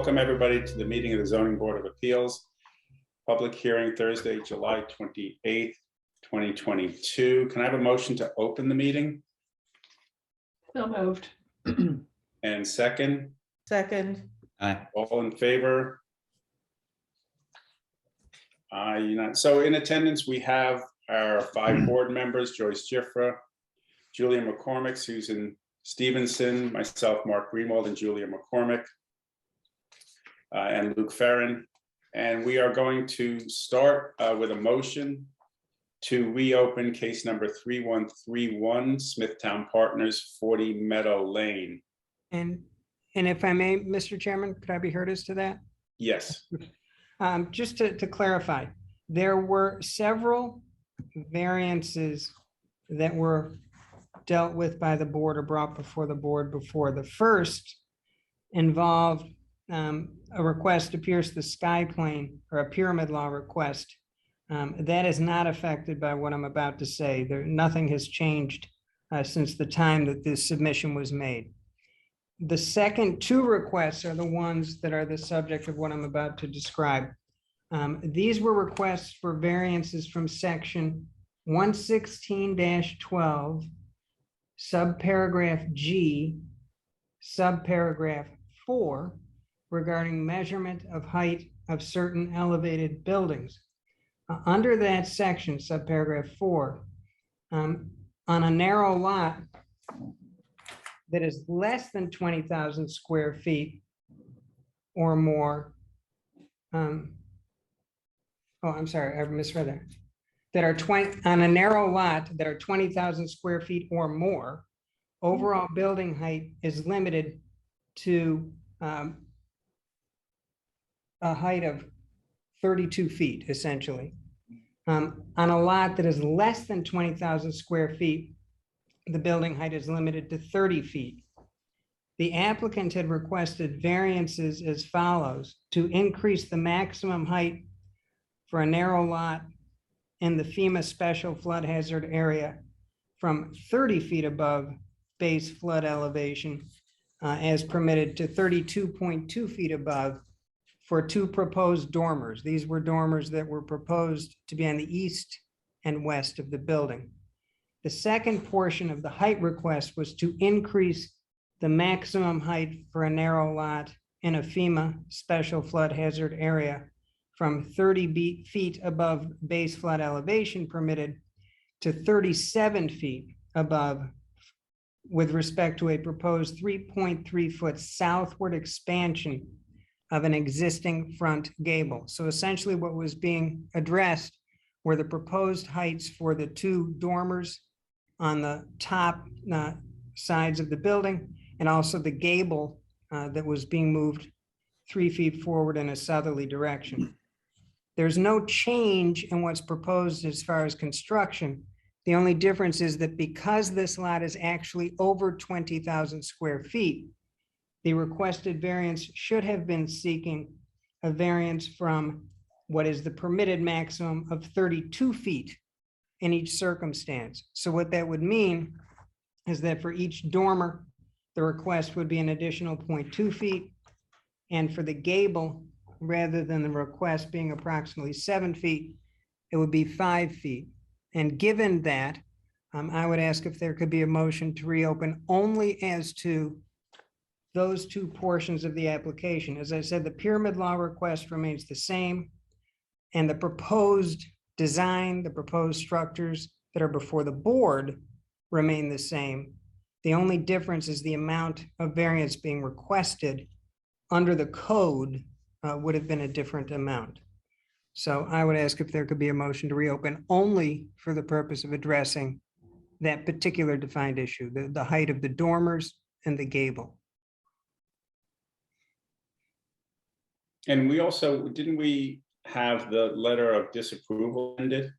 Welcome everybody to the meeting of the Zoning Board of Appeals. Public hearing Thursday, July 28th, 2022. Can I have a motion to open the meeting? So moved. And second? Second. Aye. All in favor? So in attendance, we have our 5 board members, Joyce Giffra, Julia McCormick, Susan Stevenson, myself, Mark Greenwald, and Julia McCormick, and Luke Farron. And we are going to start with a motion to reopen case number 3131, Smithtown Partners, 40 Meadow Lane. And if I may, Mr. Chairman, could I be heard as to that? Yes. Just to clarify, there were several variances that were dealt with by the board or brought before the board before. The first involved a request to pierce the sky plane, or a pyramid law request. That is not affected by what I'm about to say. Nothing has changed since the time that this submission was made. The second 2 requests are the ones that are the subject of what I'm about to describe. These were requests for variances from section 116-12, subparagraph G, subparagraph 4, regarding measurement of height of certain elevated buildings. Under that section, subparagraph 4, on a narrow lot that is less than 20,000 square feet or more, I'm sorry, I misread that. That are on a narrow lot that are 20,000 square feet or more, overall building height is limited to a height of 32 feet, essentially. On a lot that is less than 20,000 square feet, the building height is limited to 30 feet. The applicant had requested variances as follows: to increase the maximum height for a narrow lot in the FEMA special flood hazard area from 30 feet above base flood elevation as permitted to 32.2 feet above for 2 proposed dormers. These were dormers that were proposed to be on the east and west of the building. The second portion of the height request was to increase the maximum height for a narrow lot in a FEMA special flood hazard area from 30 feet above base flood elevation permitted to 37 feet above, with respect to a proposed 3.3 foot southward expansion of an existing front gable. So essentially what was being addressed were the proposed heights for the 2 dormers on the top sides of the building, and also the gable that was being moved 3 feet forward in a southerly direction. There's no change in what's proposed as far as construction. The only difference is that because this lot is actually over 20,000 square feet, the requested variance should have been seeking a variance from what is the permitted maximum of 32 feet in each circumstance. So what that would mean is that for each dormer, the request would be an additional 0.2 feet. And for the gable, rather than the request being approximately 7 feet, it would be 5 feet. And given that, I would ask if there could be a motion to reopen only as to those 2 portions of the application. As I said, the pyramid law request remains the same, and the proposed design, the proposed structures that are before the board remain the same. The only difference is the amount of variance being requested under the code would have been a different amount. So I would ask if there could be a motion to reopen only for the purpose of addressing that particular defined issue, the height of the dormers and the gable. And we also, didn't we have the letter of disapproval ended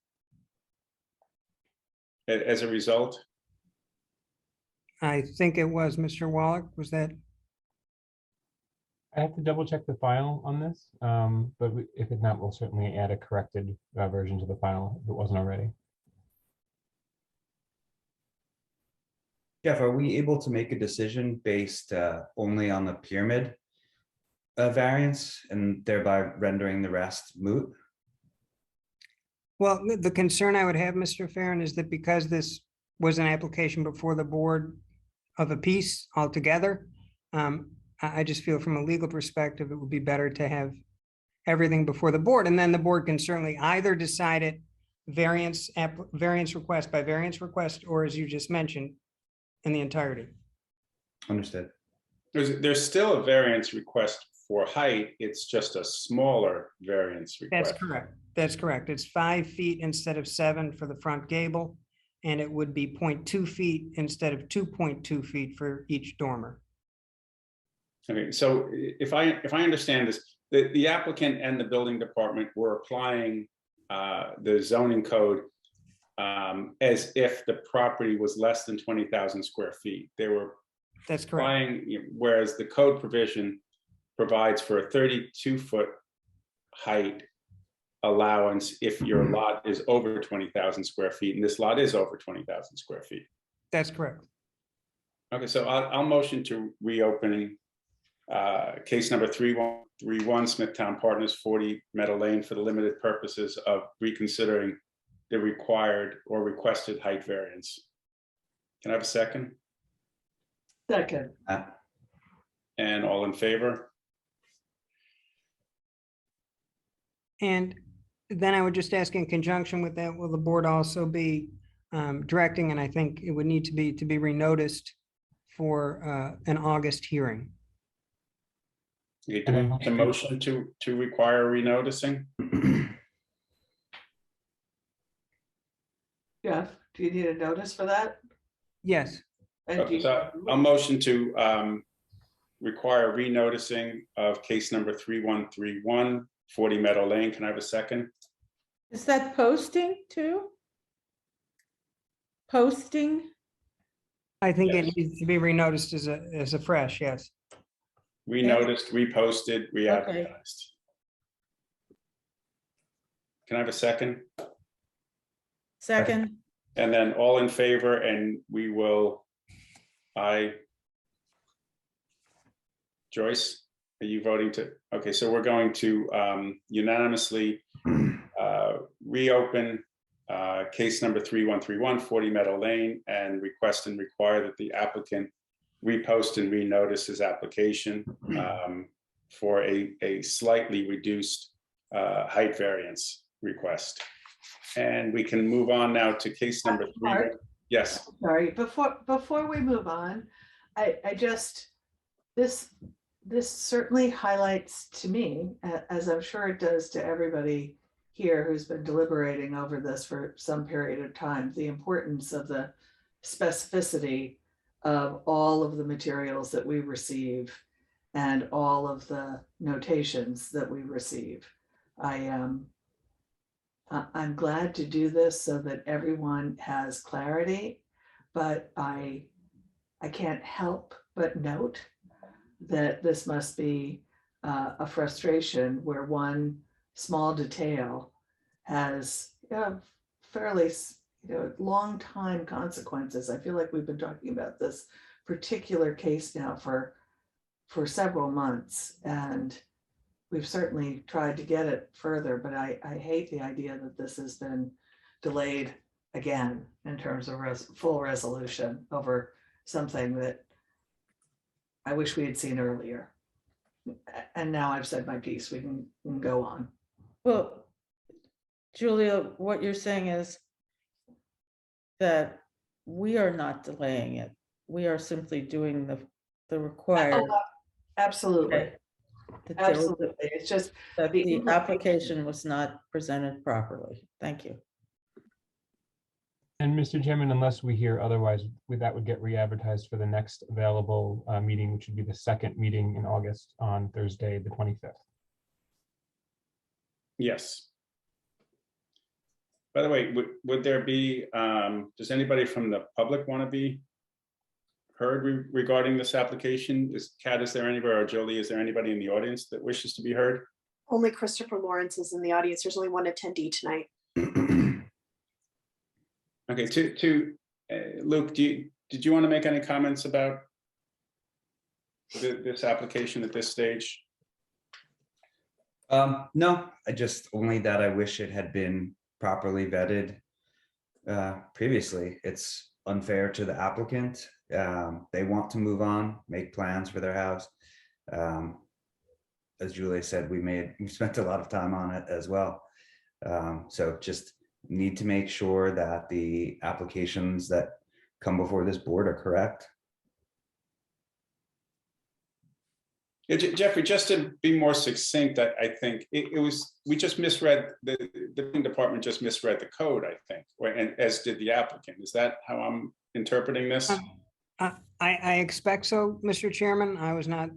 as a result? I think it was Mr. Wallach, was that? I have to double check the file on this, but if it's not, we'll certainly add a corrected version to the file if it wasn't already. Jeff, are we able to make a decision based only on the pyramid? a variance and thereby rendering the rest moot? Well, the concern I would have, Mr. Farren, is that because this was an application before the Board of a piece altogether, I just feel from a legal perspective, it would be better to have everything before the board, and then the board can certainly either decide it variance request by variance request, or as you just mentioned, in the entirety. Understood. There's still a variance request for height. It's just a smaller variance request. That's correct. That's correct. It's 5 feet instead of 7 for the front gable, and it would be 0.2 feet instead of 2.2 feet for each dormer. Okay, so if I understand this, the applicant and the building department were applying the zoning code as if the property was less than 20,000 square feet. They were That's correct. applying, whereas the code provision provides for a 32-foot height allowance if your lot is over 20,000 square feet, and this lot is over 20,000 square feet. That's correct. Okay, so I'll motion to reopening case number 3131, Smithtown Partners, 40 Meadow Lane, for the limited purposes of reconsidering the required or requested height variance. Can I have a second? Second. And all in favor? And then I would just ask, in conjunction with that, will the board also be directing, and I think it would need to be renoticed for an August hearing? Okay, do we have a motion to require renoticing? Jeff, do you need a notice for that? Yes. And do you- So I'll motion to require renoticing of case number 3131, 40 Meadow Lane. Can I have a second? Is that posting too? Posting? I think Yes. it needs to be renoticed as a fresh, yes. Renoticed, reposted, re-advertised. Can I have a second? Second, And then all in favor, and we will, Joyce, are you voting to? Okay, so we're going to unanimously reopen case number 3131, 40 Meadow Lane, and request and require that the applicant repost and renotice his application for a slightly reduced height variance request. And we can move on now to case number 3. Mark? Yes. Sorry, before we move on, I just, this certainly highlights to me, as I'm sure it does to everybody here who's been deliberating over this for some period of time, the importance of the specificity of all of the materials that we receive and all of the notations that we receive. I'm glad to do this so that everyone has clarity, but I can't help but note that this must be a frustration where one small detail has fairly long time consequences. I feel like we've been talking about this particular case now for several months, and we've certainly tried to get it further, but I hate the idea that this has been delayed again in terms of full resolution over something that I wish we had seen earlier. And now I've said my piece, we can go on. well, Julia, what you're saying is that we are not delaying it. We are simply doing the required. Absolutely, Okay. That there was- absolutely. It's just, that the application was not presented properly. Thank you. And Mr. Chairman, unless we hear otherwise, that would get re-advertised for the next available meeting, which would be the second meeting in August on Thursday, the 25th. Yes. By the way, would there be, does anybody from the public want to be heard regarding this application? Kat, is there anybody, or Jolie, is there anybody in the audience that wishes to be heard? Only Christopher Lawrence is in the audience. There's only one attendee tonight. Okay, Luke, did you want to make any comments about this application at this stage? No, I just only that I wish it had been properly vetted previously. It's unfair to the applicant. They want to move on, make plans for their house. As Julia said, we spent a lot of time on it as well. So just need to make sure that the applications that come before this board are correct. Yeah, Jeffrey, just to be more succinct, I think it was, we just misread, the building department just misread the code, I think, and as did the applicant. Is that how I'm interpreting this? I expect so, Mr. Chairman. I was not,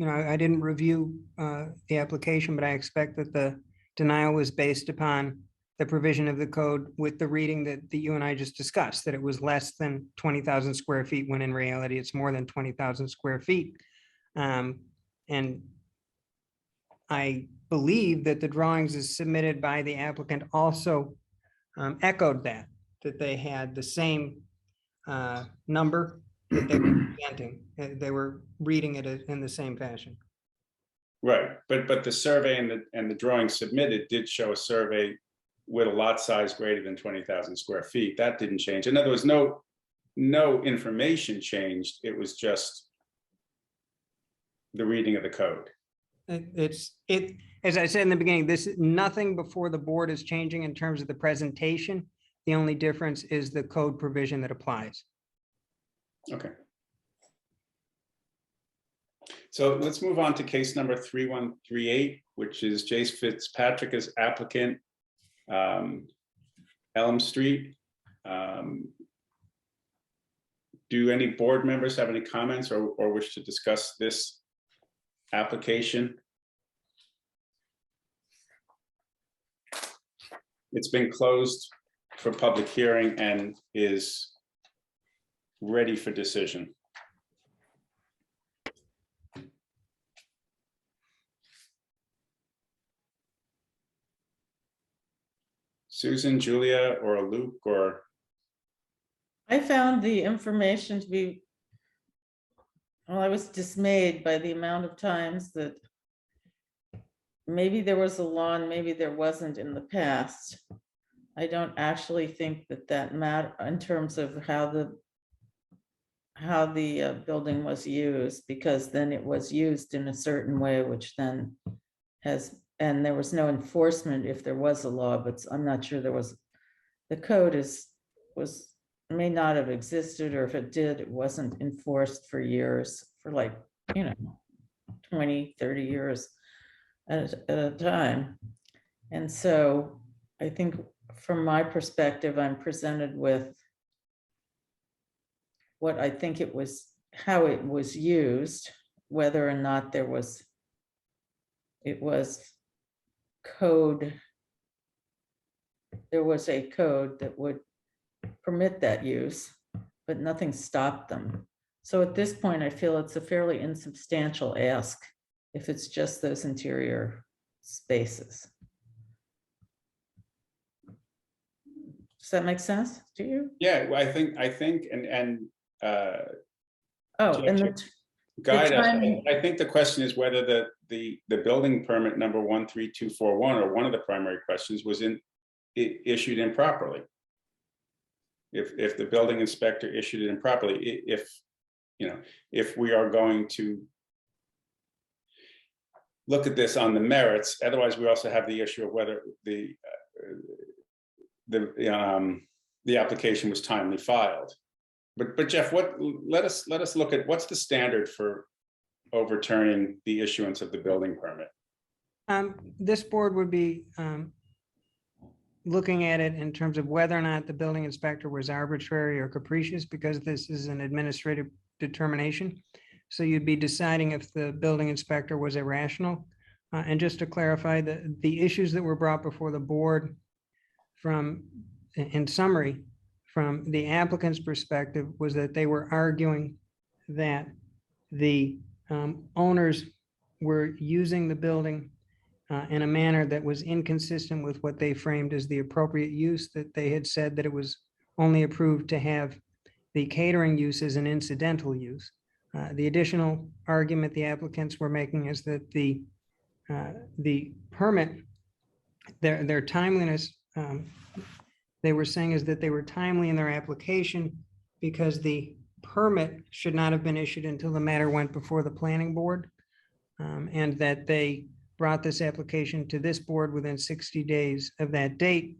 I didn't review the application, but I expect that the denial was based upon the provision of the code with the reading that you and I just discussed, that it was less than 20,000 square feet, when in reality it's more than 20,000 square feet. And I believe that the drawings as submitted by the applicant also echoed that they had the same number that they were presenting. They were reading it in the same fashion. Right, but the survey and the drawing submitted did show a survey with a lot size greater than 20,000 square feet. That didn't change. In other words, no information changed. It was just the reading of the code. As I said in the beginning, nothing before the board is changing in terms of the presentation. The only difference is the code provision that applies. Okay. So let's move on to case number 3138, which is Jace Fitzpatrick as applicant, Elm Street. Do any board members have any comments or wish to discuss this application? It's been closed for public hearing and is ready for decision. Susan, Julia, or Luke, or? I found the information to be, well, I was dismayed by the amount of times that maybe there was a lawn, maybe there wasn't in the past. I don't actually think that matter in terms of how the building was used, because then it was used in a certain way, which then and there was no enforcement if there was a law, but I'm not sure there was. The code may not have existed, or if it did, it wasn't enforced for years, for 20, 30 years at a time. And so I think from my perspective, I'm presented with what I think it was, how it was used, whether or not it was code. There was a code that would permit that use, but nothing stopped them. So at this point, I feel it's a fairly insubstantial ask if it's just those interior spaces. Does that make sense to you? Yeah, well, I think, guide us. I think the question is whether the building permit number 13241, or one of the primary questions, was issued improperly. If the building inspector issued it improperly, if we are going to look at this on the merits, otherwise we also have the issue of whether the application was timely filed. But Jeff, let us look at what's the standard for overturning the issuance of the building permit. This board would be looking at it in terms of whether or not the building inspector was arbitrary or capricious, because this is an administrative determination. So you'd be deciding if the building inspector was irrational. And just to clarify, the issues that were brought before the board in summary, from the applicant's perspective, was that they were arguing that the owners were using the building in a manner that was inconsistent with what they framed as the appropriate use, that they had said that it was only approved to have the catering use as an incidental use. The additional argument the applicants were making is that the the permit, their timeliness, they were saying is that they were timely in their application because the permit should not have been issued until the matter went before the planning board. And that they brought this application to this board within 60 days of that date.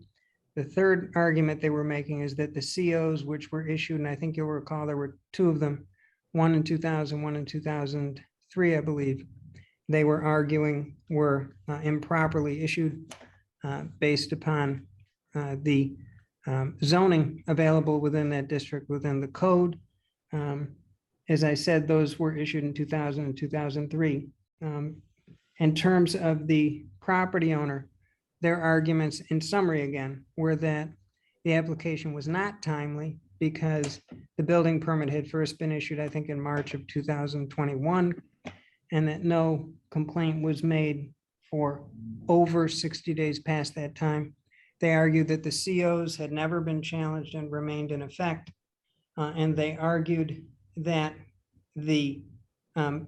The third argument they were making is that the COs, which were issued, and I think you'll recall there were two of them, one in 2000, one in 2003, I believe, they were arguing were improperly issued based upon the zoning available within that district, within the code. As I said, those were issued in 2000 and 2003. In terms of the property owner, their arguments, in summary again, were that the application was not timely because the building permit had first been issued, I think, in March of 2021, and that no complaint was made for over 60 days past that time. They argued that the COs had never been challenged and remained in effect. And they argued that the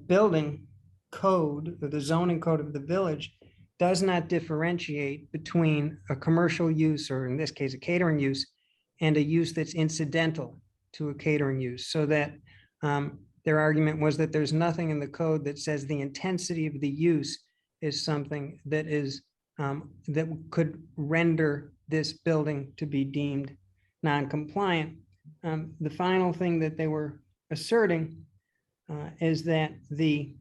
building code, or the zoning code of the village, does not differentiate between a commercial use, or in this case, a catering use, and a use that's incidental to a catering use. So that their argument was that there's nothing in the code that says the intensity of the use is something that is that could render this building to be deemed non-compliant. The final thing that they were asserting is that the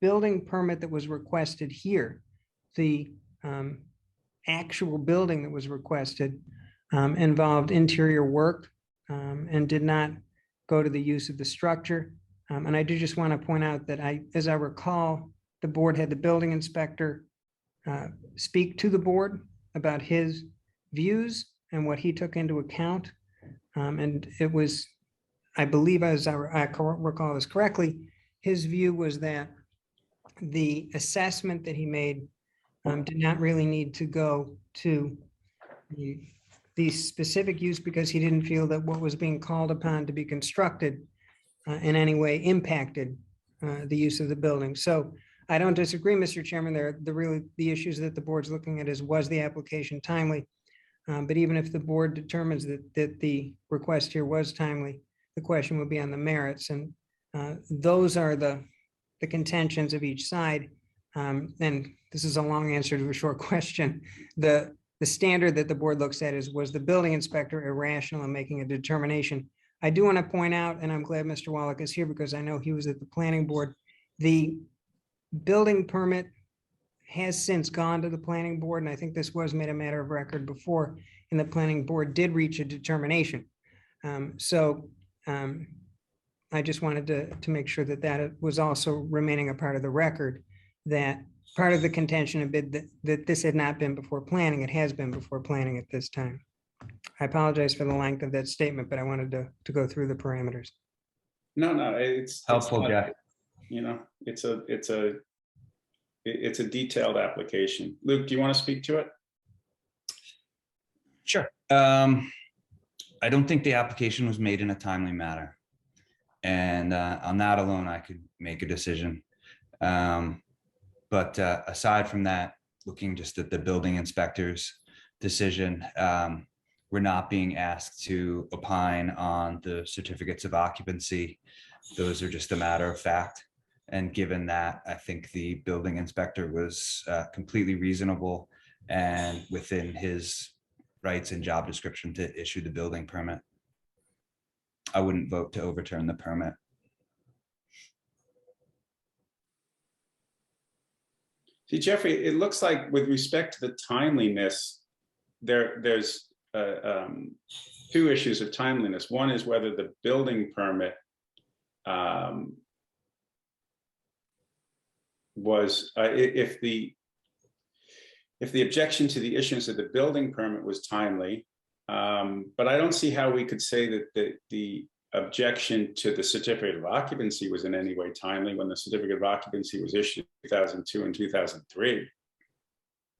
building permit that was requested here, the actual building that was requested, involved interior work and did not go to the use of the structure. And I do just want to point out that as I recall, the board had the building inspector speak to the board about his views and what he took into account. And it was, I believe, as I recall this correctly, his view was that the assessment that he made did not really need to go to the specific use because he didn't feel that what was being called upon to be constructed in any way impacted the use of the building. So I don't disagree, Mr. Chairman. The issues that the board's looking at is, was the application timely? But even if the board determines that the request here was timely, the question will be on the merits. And those are the contentions of each side. And this is a long answer to a short question. The standard that the board looks at is, was the building inspector irrational in making a determination? I do want to point out, and I'm glad Mr. Wallach is here because I know he was at the planning board, the building permit has since gone to the planning board, and I think this was made a matter of record before, and the planning board did reach a determination. I just wanted to make sure that that was also remaining a part of the record, that part of the contention had been that this had not been before planning. It has been before planning at this time. I apologize for the length of that statement, but I wanted to go through the parameters. No, it's Helpful, not, Jack. you know, it's a detailed application. Luke, do you want to speak to it? Sure. I don't think the application was made in a timely manner. And on that alone, I could make a decision. But aside from that, looking just at the building inspector's decision, we're not being asked to opine on the certificates of occupancy. Those are just a matter of fact. And given that, I think the building inspector was completely reasonable and within his rights and job description to issue the building permit. I wouldn't vote to overturn the permit. See, Jeffrey, it looks like with respect to the timeliness, there's two issues of timeliness. One is whether the building permit was, if the objection to the issuance of the building permit was timely, but I don't see how we could say that the objection to the certificate of occupancy was in any way timely when the certificate of occupancy was issued in 2002 and 2003.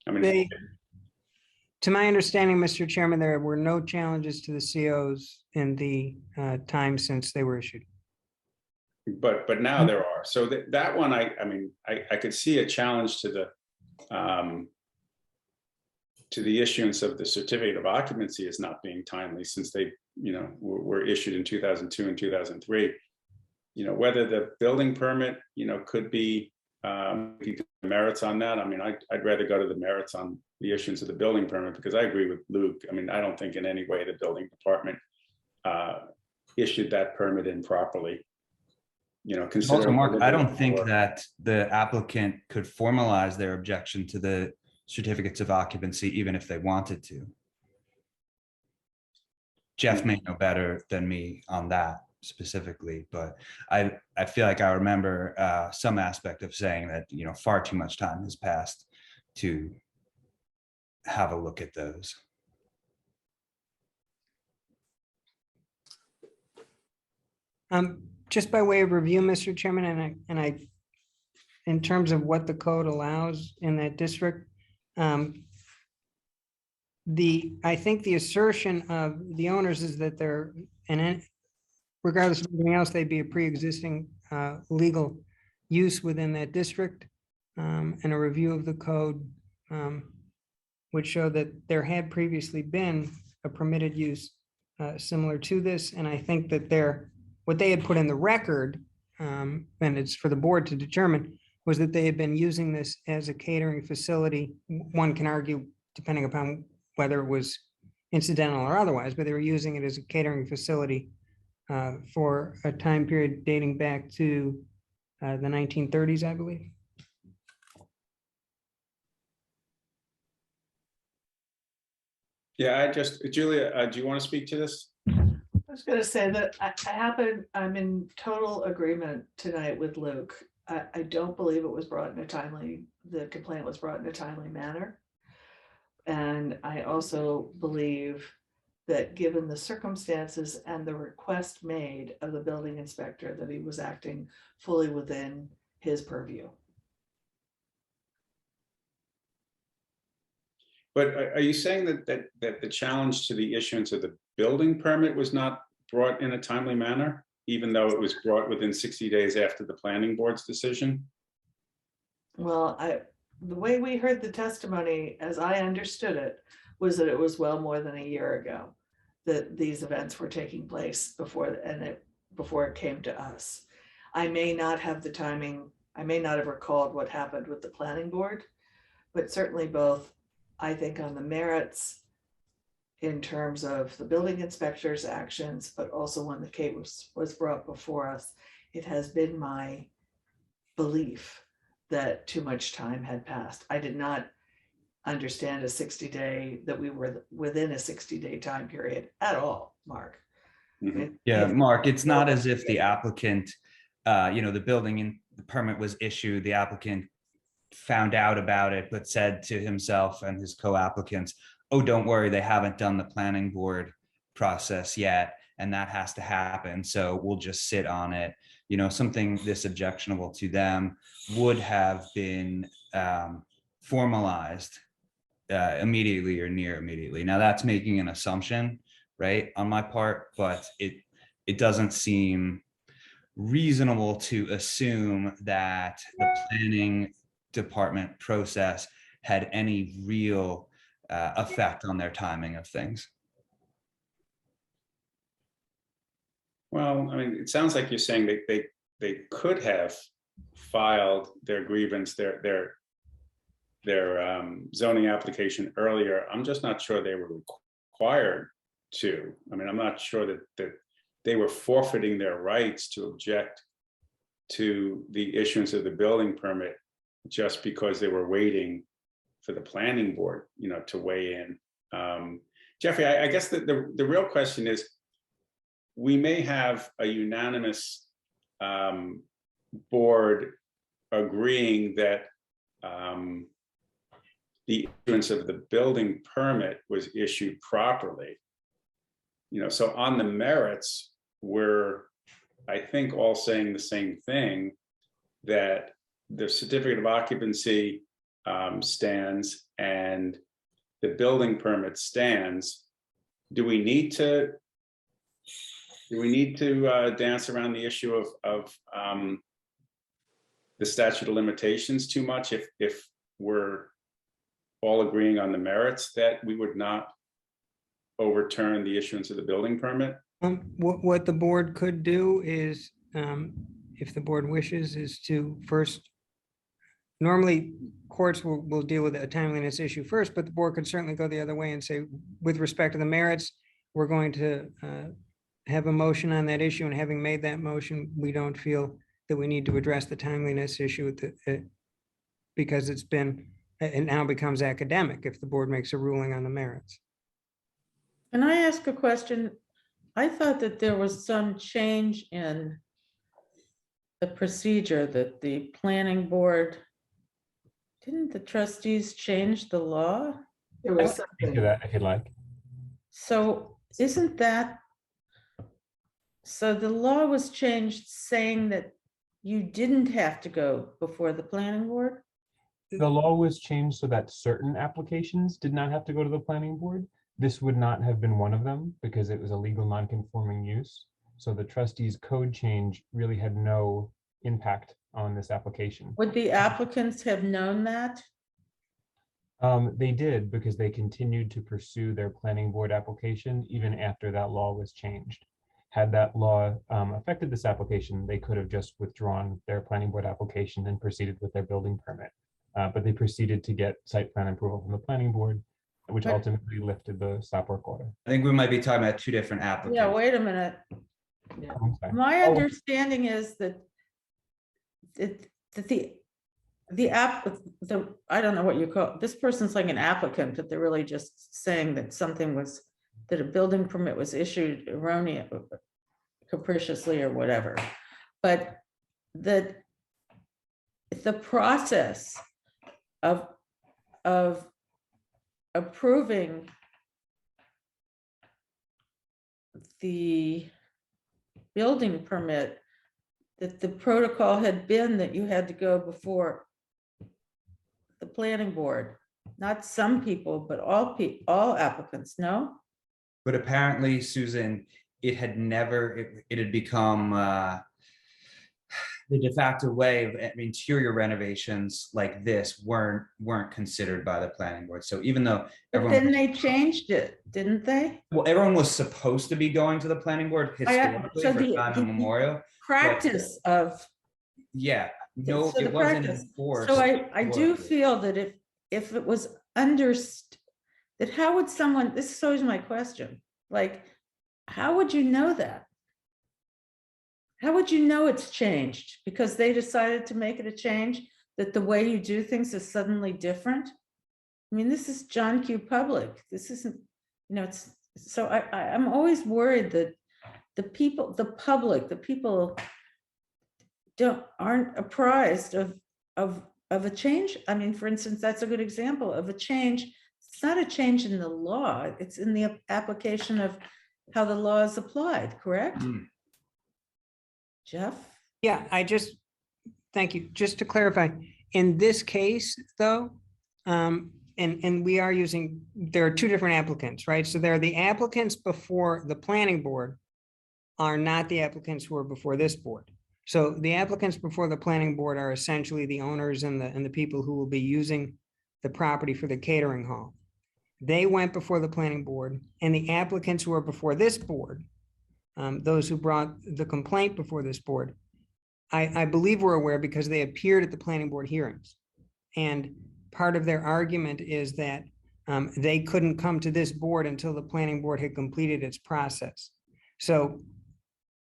I mean, to my understanding, Mr. Chairman, there were no challenges to the COs in the time since they were issued. but now there are. So that one, I mean, I could see a challenge to the issuance of the certificate of occupancy as not being timely, since they, were issued in 2002 and 2003. Whether the building permit, could be merits on that. I mean, I'd rather go to the merits on the issuance of the building permit, because I agree with Luke. I mean, I don't think in any way the building department issued that permit improperly. Also, Considering Mark, I don't think that the applicant could formalize their objection to the certificates of occupancy, even if they wanted to. Jeff may know better than me on that specifically, but I feel like I remember some aspect of saying that, far too much time has passed to have a look at those. Just by way of review, Mr. Chairman, and I, in terms of what the code allows in that district, I think the assertion of the owners is that they're, and regardless of anything else, they'd be a pre-existing legal use within that district. And a review of the code would show that there had previously been a permitted use similar to this. And I think that what they had put in the record, and it's for the board to determine, was that they had been using this as a catering facility. One can argue, depending upon whether it was incidental or otherwise, but they were using it as a catering facility for a time period dating back to the 1930s, I believe. Yeah, Julia, do you want to speak to this? I was going to say that I'm in total agreement tonight with Luke. I don't believe it was brought in the complaint was brought in a timely manner. And I also believe that given the circumstances and the request made of the building inspector, that he was acting fully within his purview. But are you saying that the challenge to the issuance of the building permit was not brought in a timely manner, even though it was brought within 60 days after the planning board's decision? Well, the way we heard the testimony, as I understood it, was that it was well more than a year ago that these events were taking place before it came to us. I may not have the timing. I may not have recalled what happened with the planning board, but certainly both, I think, on the merits in terms of the building inspector's actions, but also when the case was brought before us, it has been my belief that too much time had passed. I did not understand that we were within a 60-day time period at all, Mark. Mhm. Yeah, Mark, it's not as if the applicant, the building permit was issued, the applicant found out about it, but said to himself and his co-applicants, oh, don't worry, they haven't done the planning board process yet, and that has to happen, so we'll just sit on it. Something this objectionable to them would have been formalized immediately or near immediately. Now that's making an assumption, right, on my part, but it doesn't seem reasonable to assume that the planning department process had any real effect on their timing of things. Well, I mean, it sounds like you're saying they could have filed their grievance, their zoning application earlier. I'm just not sure they were required to. I mean, I'm not sure that they were forfeiting their rights to object to the issuance of the building permit just because they were waiting for the planning board, to weigh in. Jeffrey, I guess the real question is, we may have a unanimous board agreeing that the issuance of the building permit was issued properly. So on the merits, we're, I think, all saying the same thing, that the certificate of occupancy stands and the building permit stands. Do we need to Do we need to dance around the issue of the statute of limitations too much if we're all agreeing on the merits that we would not overturn the issuance of the building permit? What the board could do is, if the board wishes, is to first, normally courts will deal with a timeliness issue first, but the board could certainly go the other way and say, with respect to the merits, we're going to have a motion on that issue, and having made that motion, we don't feel that we need to address the timeliness issue because it now becomes academic if the board makes a ruling on the merits. Can I ask a question? I thought that there was some change in the procedure that the planning board, didn't the trustees change the law? There was Speak something. to that if you'd like. So isn't that, so the law was changed saying that you didn't have to go before the planning board? The law was changed so that certain applications did not have to go to the planning board. This would not have been one of them because it was a legal non-conforming use. So the trustees' code change really had no impact on this application. Would the applicants have known that? They did because they continued to pursue their planning board application even after that law was changed. Had that law affected this application, they could have just withdrawn their planning board application and proceeded with their building permit. But they proceeded to get site plan approval from the planning board, which But- ultimately lifted the stop work order. I think we might be talking about two different applicants. Yeah, wait a minute. I'm sorry. My Oh. understanding is that I don't know what you call, this person's like an applicant, that they're really just saying that something was, that a building permit was issued erroneous, capriciously or whatever. But the process of approving the building permit, that the protocol had been that you had to go before the planning board, not some people, but all applicants, no? But apparently, Susan, it had become the de facto way of interior renovations like this weren't considered by the planning board. So even though But then they changed it, didn't they? well, everyone was supposed to be going to the planning board historically so for time immemorial. Practice of. Yeah, no, So the it wasn't practice. enforced. So I do historically. feel that if it was understood, that how would someone, this is always my question, like, how would you know that? How would you know it's changed? Because they decided to make it a change, that the way you do things is suddenly different? I mean, this is John Q. Public. This isn't, it's, so I'm always worried that the people, the public, the people aren't apprised of a change. I mean, for instance, that's a good example of a change. It's not a change in the law, it's in the application of how the law is applied, correct? Mm. Jeff? Yeah, thank you. Just to clarify, in this case, though, and we are there are two different applicants, right? So there are the applicants before the planning board are not the applicants who are before this board. So the applicants before the planning board are essentially the owners and the people who will be using the property for the catering hall. They went before the planning board, and the applicants who are before this board, those who brought the complaint before this board, I believe we're aware because they appeared at the planning board hearings. And part of their argument is that they couldn't come to this board until the planning board had completed its process. So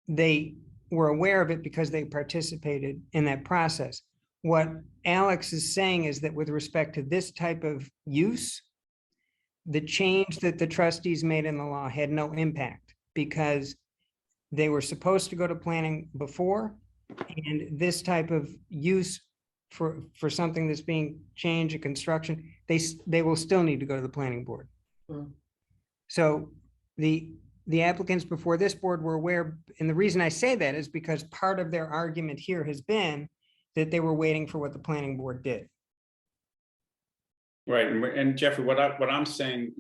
they were aware of it because they participated in that process. What Alex is saying is that with respect to this type of use, the change that the trustees made in the law had no impact because they were supposed to go to planning before, and this type of use for something that's being changed in construction, they will still need to go to the planning board. Hmm. So the applicants before this board were aware, and the reason I say that is because part of their argument here has been that they were waiting for what the planning board did. Right, and Jeffrey, what I'm saying,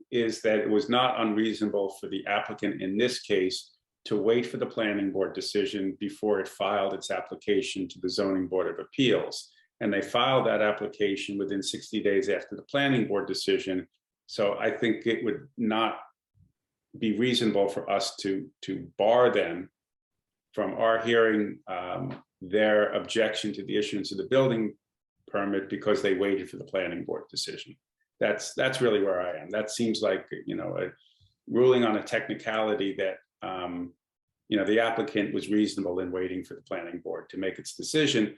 is that it was not unreasonable for the applicant in this case to wait for the planning board decision before it filed its application to the zoning board of appeals. And they filed that application within 60 days after the planning board decision. So I think it would not be reasonable for us to bar them from our hearing their objection to the issuance of the building permit because they waited for the planning board decision. That's really where I am. That seems like, you know, a ruling on a technicality that, you know, the applicant was reasonable in waiting for the planning board to make its decision.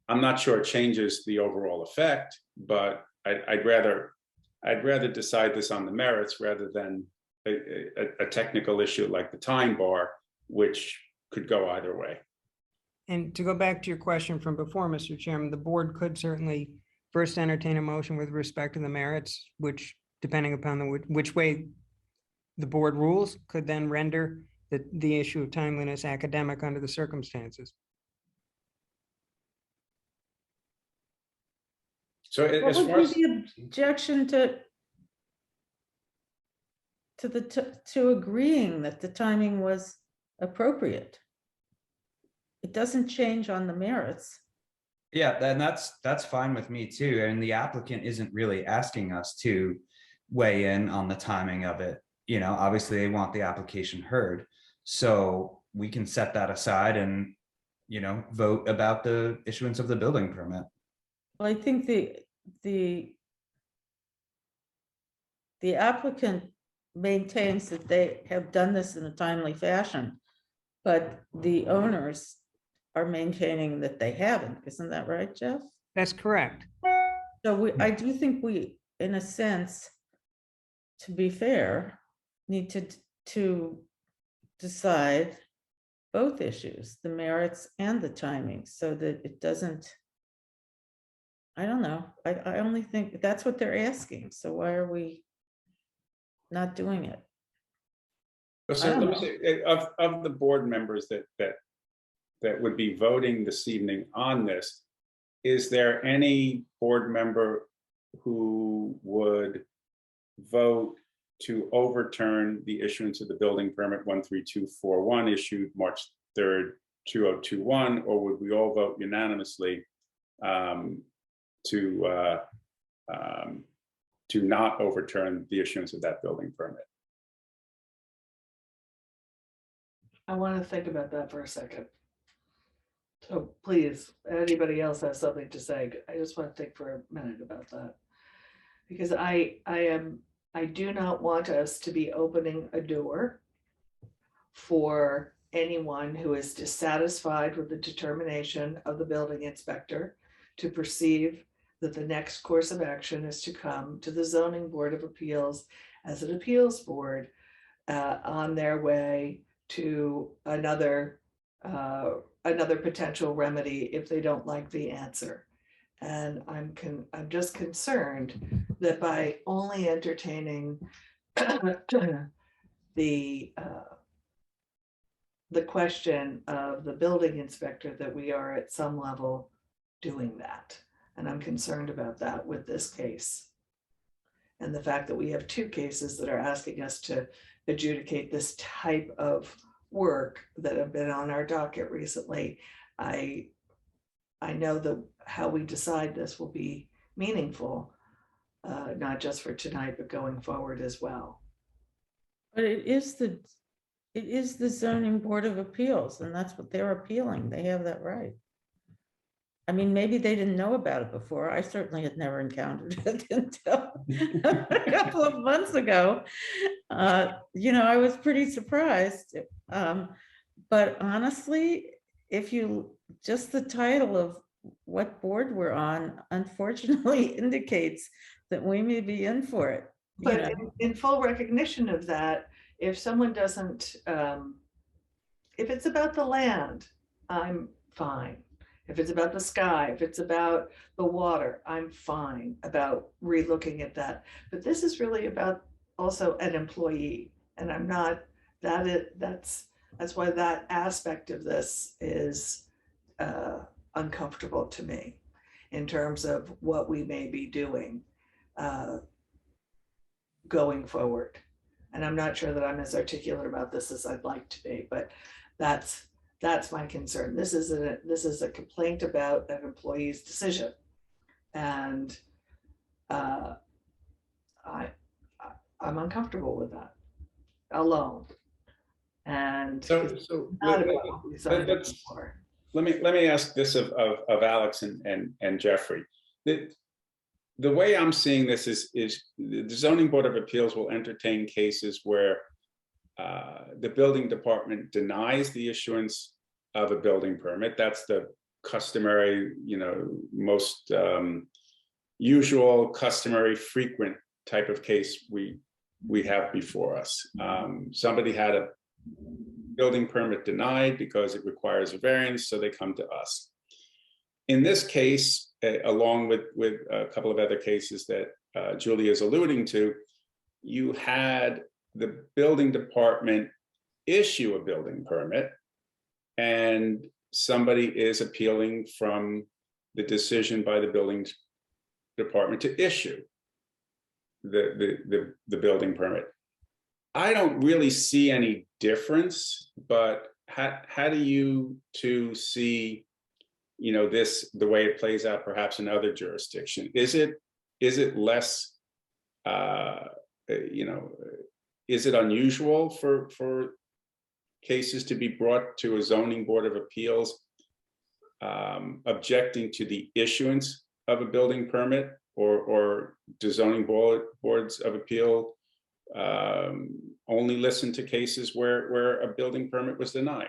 I'm not sure it changes the overall effect, but I'd rather decide this on the merits rather than a technical issue like the time bar, which could go either way. And to go back to your question from before, Mr. Chairman, the board could certainly first entertain a motion with respect to the merits, which, depending upon which way the board rules, could then render the issue of timeliness academic under the circumstances. So What as far would as be the objection to agreeing that the timing was appropriate? It doesn't change on the merits. Yeah, then that's fine with me too. And the applicant isn't really asking us to weigh in on the timing of it. You know, obviously they want the application heard. So we can set that aside and, you know, vote about the issuance of the building permit. Well, I think the applicant maintains that they have done this in a timely fashion, but the owners are maintaining that they haven't. Isn't that right, Jeff? That's correct. So I do think we, in a sense, to be fair, need to decide both issues, the merits and the timing, so that it doesn't, I don't know, I only think that's what they're asking. So why are we not doing it? So I don't let me say, of the board members that would be voting this evening on this, is there any board member who would vote to overturn the issuance of the building permit 13241 issued March 3rd, 2021, or would we all vote unanimously to not overturn the issuance of that building permit? I want to think about that for a second. So please, anybody else has something to say? I just want to think for a minute about that. Because I do not want us to be opening a door for anyone who is dissatisfied with the determination of the building inspector to perceive that the next course of action is to come to the zoning board of appeals as an appeals board on their way to another potential remedy if they don't like the answer. And I'm just concerned that by only entertaining the question of the building inspector, that we are at some level doing that. And I'm concerned about that with this case. And the fact that we have two cases that are asking us to adjudicate this type of work that have been on our docket recently. I know that how we decide this will be meaningful, not just for tonight, but going forward as well. But it is the zoning board of appeals, and that's what they're appealing. They have that right. I mean, maybe they didn't know about it before. I certainly had never encountered it until a couple of months ago. You know, I was pretty surprised. But honestly, if you, just the title of what board we're on, unfortunately indicates that we may be in for it. But in full recognition of that, if someone doesn't, if it's about the land, I'm fine. If it's about the sky, if it's about the water, I'm fine about relooking at that. But this is really about also an employee, and I'm not, that's why that aspect of this is uncomfortable to me in terms of what we may be doing going forward. And I'm not sure that I'm as articulate about this as I'd like to be, but that's my concern. This is a complaint about an employee's decision. And I'm uncomfortable with that alone. And So it's let, not about what we signed up for. let me ask this of Alex and Jeffrey. The way I'm seeing this is the Zoning Board of Appeals will entertain cases where the building department denies the issuance of a building permit. That's the customary, most usual, customary, frequent type of case we have before us. Somebody had a building permit denied because it requires a variance, so they come to us. In this case, along with a couple of other cases that Julie is alluding to, you had the building department issue a building permit, and somebody is appealing from the decision by the building department to issue the building permit. I don't really see any difference, but how do you two see, this, the way it plays out perhaps in other jurisdictions? Is it less, is it unusual for cases to be brought to a zoning board of appeals objecting to the issuance of a building permit, or do zoning boards of appeal only listen to cases where a building permit was denied?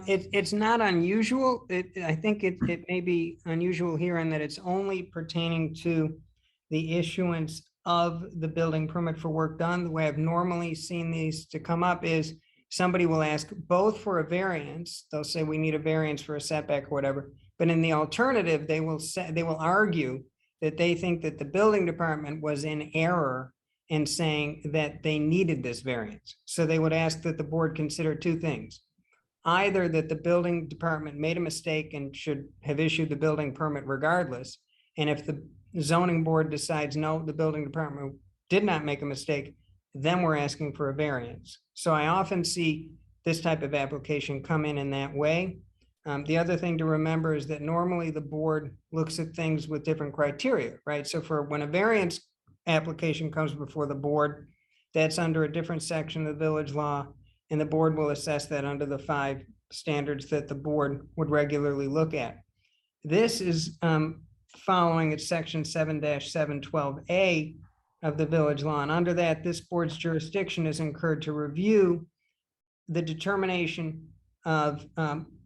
It's not unusual. I think it may be unusual here in that it's only pertaining to the issuance of the building permit for work done. The way I've normally seen these to come up is somebody will ask both for a variance. They'll say we need a variance for a setback or whatever. But in the alternative, they will argue that they think that the building department was in error in saying that they needed this variance. So they would ask that the board consider two things. Either that the building department made a mistake and should have issued the building permit regardless. And if the zoning board decides, no, the building department did not make a mistake, then we're asking for a variance. So I often see this type of application come in that way. The other thing to remember is that normally the board looks at things with different criteria, right? So for when a variance application comes before the board, that's under a different section of the village law, and the board will assess that under the 5 standards that the board would regularly look at. This is following at section 7-712A of the village law. And under that, this board's jurisdiction is incurred to review the determination of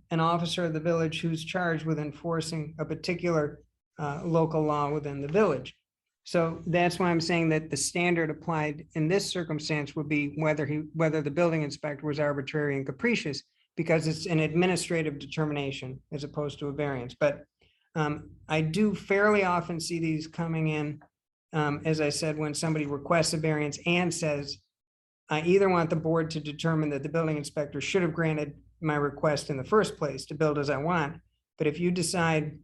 an officer of the village who's charged with enforcing a particular local law within the village. So that's why I'm saying that the standard applied in this circumstance would be whether the building inspector was arbitrary and capricious, because it's an administrative determination as opposed to a variance. But I do fairly often see these coming in, as I said, when somebody requests a variance and says, I either want the board to determine that the building inspector should have granted my request in the first place to build as I want, but if you decide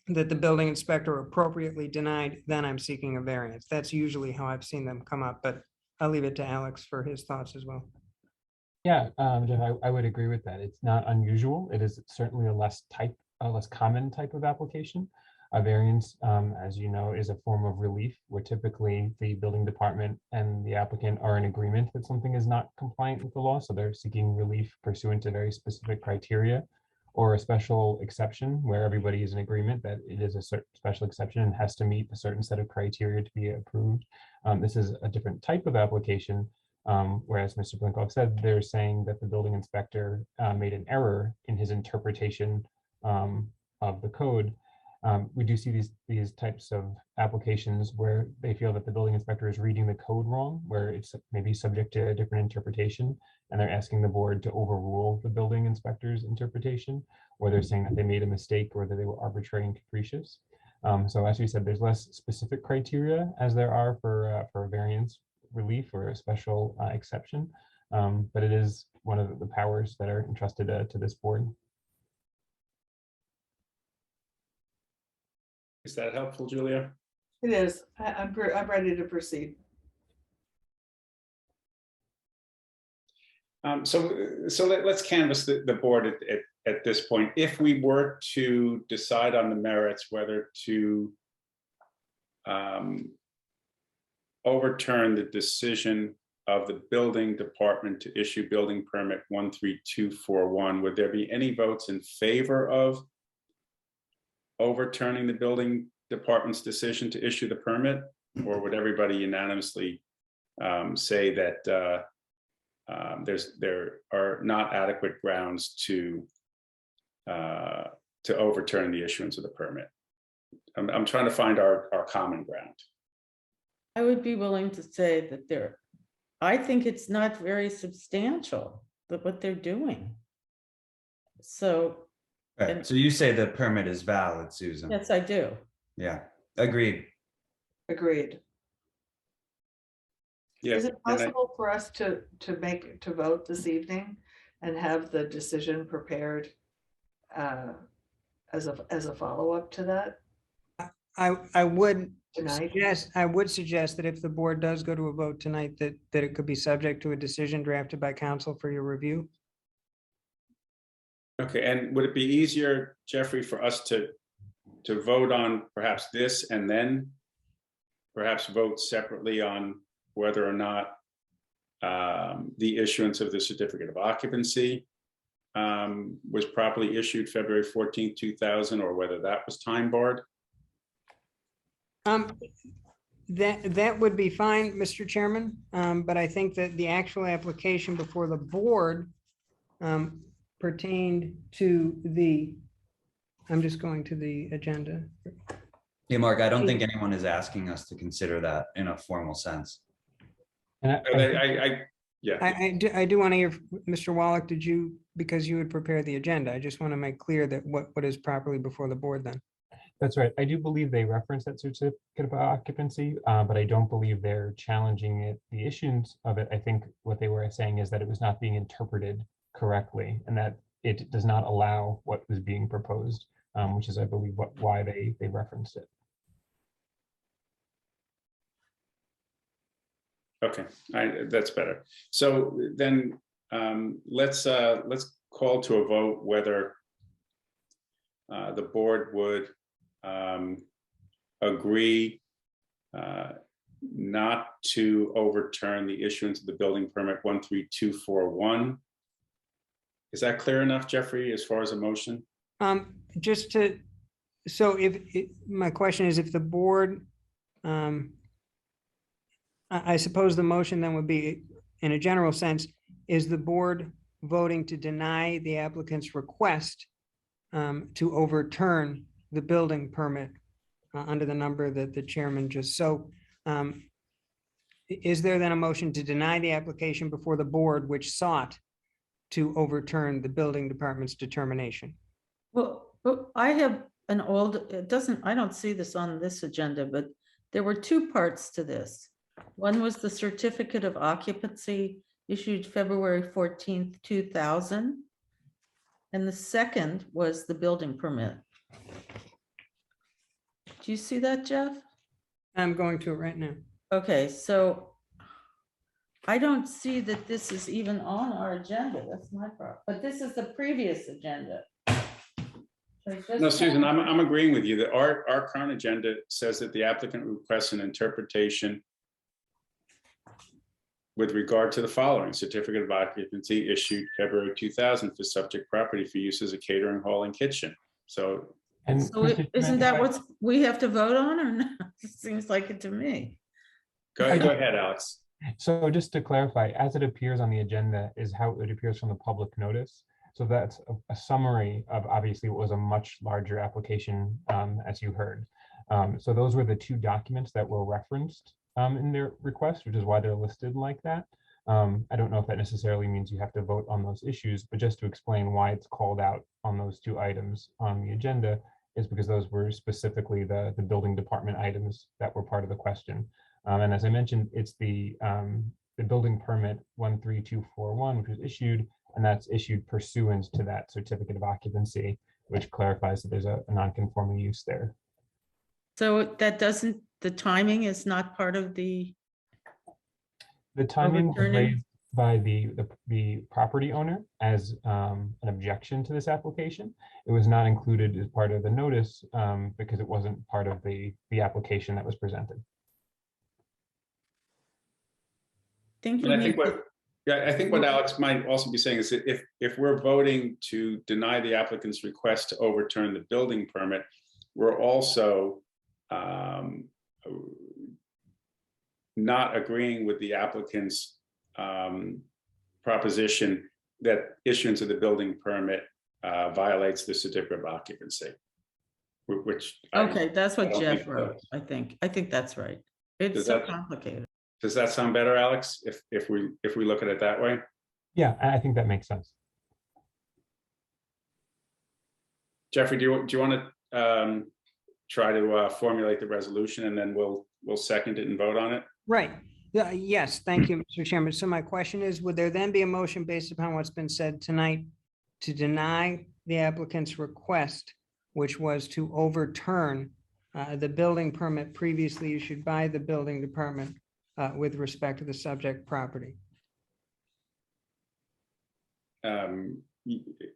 that the building inspector appropriately denied, then I'm seeking a variance. That's usually how I've seen them come up, but I'll leave it to Alex for his thoughts as well. Yeah, Jeff, I would agree with that. It's not unusual. It is certainly a less common type of application. A variance, as you know, is a form of relief where typically the building department and the applicant are in agreement that something is not compliant with the law. So they're seeking relief pursuant to very specific criteria, or a special exception where everybody is in agreement that it is a certain special exception and has to meet a certain set of criteria to be approved. This is a different type of application, whereas Mr. Blinkoff said they're saying that the building inspector made an error in his interpretation of the code. We do see these types of applications where they feel that the building inspector is reading the code wrong, where it's maybe subject to a different interpretation, and they're asking the board to overrule the building inspector's interpretation, or they're saying that they made a mistake or that they were arbitrary and capricious. So as we said, there's less specific criteria as there are for a variance relief or a special exception, but it is one of the powers that are entrusted to this board. Is that helpful, Julia? It is. I'm ready to proceed. Let's canvass the board at this point. If we were to decide on the merits, whether to overturn the decision of the building department to issue building permit 13241, would there be any votes in favor of overturning the building department's decision to issue the permit? Or would everybody unanimously say that there are not adequate grounds to overturn the issuance of the permit? I'm trying to find our common ground. I would be willing to say that I think it's not very substantial, but what they're doing. So, Right. So you say the permit is valid, Susan? yes, I do. Yeah, agreed. Agreed. Yeah, Is it possible for us to vote this evening and have the decision prepared as a follow-up to that I would tonight? suggest that if the board does go to a vote tonight, that it could be subject to a decision drafted by counsel for your review. Okay, and would it be easier, Jeffrey, for us to vote on perhaps this and then perhaps vote separately on whether or not the issuance of the certificate of occupancy was properly issued February 14th, 2000, or whether that was time barred? That would be fine, Mr. Chairman, but I think that the actual application before the board pertained to I'm just going to the agenda. Yeah, Mark, I don't think anyone is asking us to consider that in a formal sense. And I do want to hear, Mr. Wallach, because you would prepare the agenda, I just want to make clear that what is properly before the board then. That's right. I do believe they reference that certificate of occupancy, but I don't believe they're challenging it, the issuance of it. I think what they were saying is that it was not being interpreted correctly and that it does not allow what was being proposed, which is, I believe, why they referenced it. Okay, that's better. So then let's call to a vote whether the board would agree not to overturn the issuance of the building permit 13241. Is that clear enough, Jeffrey, as far as a motion? My question is, if the board, I suppose the motion then would be, in a general sense, is the board voting to deny the applicant's request to overturn the building permit under the number that the chairman just, is there then a motion to deny the application before the board which sought to overturn the building department's determination? Well, I have an I don't see this on this agenda, but there were two parts to this. One was the certificate of occupancy issued February 14th, 2000. And the second was the building permit. Do you see that, Jeff? I'm going to it right now. Okay, so I don't see that this is even on our agenda. That's my problem. But this is the previous agenda. No, Susan, I'm agreeing with you that our current agenda says that the applicant requests an interpretation with regard to the following: certificate of occupancy issued February 2000 for subject property for use as a catering hall and kitchen. So isn't that what we have to vote on, or not? It seems like it to me. Go ahead, Alex. So just to clarify, as it appears on the agenda is how it appears from the public notice. So that's a summary of obviously what was a much larger application, as you heard. So those were the two documents that were referenced in their request, which is why they're listed like that. I don't know if that necessarily means you have to vote on those issues, but just to explain why it's called out on those two items on the agenda is because those were specifically the building department items that were part of the question. And as I mentioned, it's the building permit 13241, which was issued, and that's issued pursuant to that certificate of occupancy, which clarifies that there's a non-conforming use there. So that doesn't the timing is not part of the, The timing was Overturning? raised by the property owner as an objection to this application. It was not included as part of the notice because it wasn't part of the application that was presented. think And you I think need to- what, yeah, I think what Alex might also be saying is that if we're voting to deny the applicant's request to overturn the building permit, we're also not agreeing with the applicant's proposition that issuance of the building permit violates the certificate of occupancy. Which Okay, that's I what don't Jeff think so. wrote, I think. I think that's right. It's Does so that- complicated. Does that sound better, Alex? If we look at it that way? Yeah, I think that makes sense. Jeffrey, do you want to try to formulate the resolution and then we'll second it and vote on it? Right. Yeah, yes, thank you, Mr. Chairman. So my question is, would there then be a motion based upon what's been said tonight to deny the applicant's request, which was to overturn the building permit previously issued by the building department with respect to the subject property?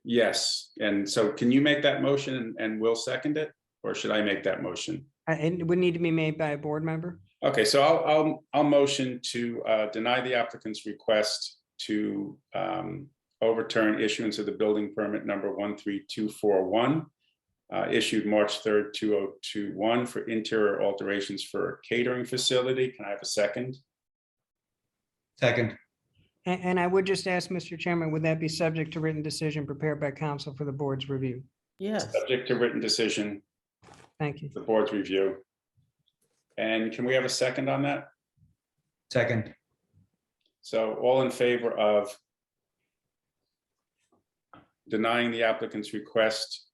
Yes, and so can you make that motion and we'll second it, or should I make that motion? And it would need to be made by a board member? Okay, so I'll motion to deny the applicant's request to overturn issuance of the building permit number 13241, issued March 3rd, 2021 for interior alterations for a catering facility. Can I have a second? Second. And I would just ask, Mr. Chairman, would that be subject to written decision prepared by counsel for the board's review? Yes, Subject to written decision, Thank you. the board's review. And can we have a second on that? Second. So all in favor of denying the applicant's request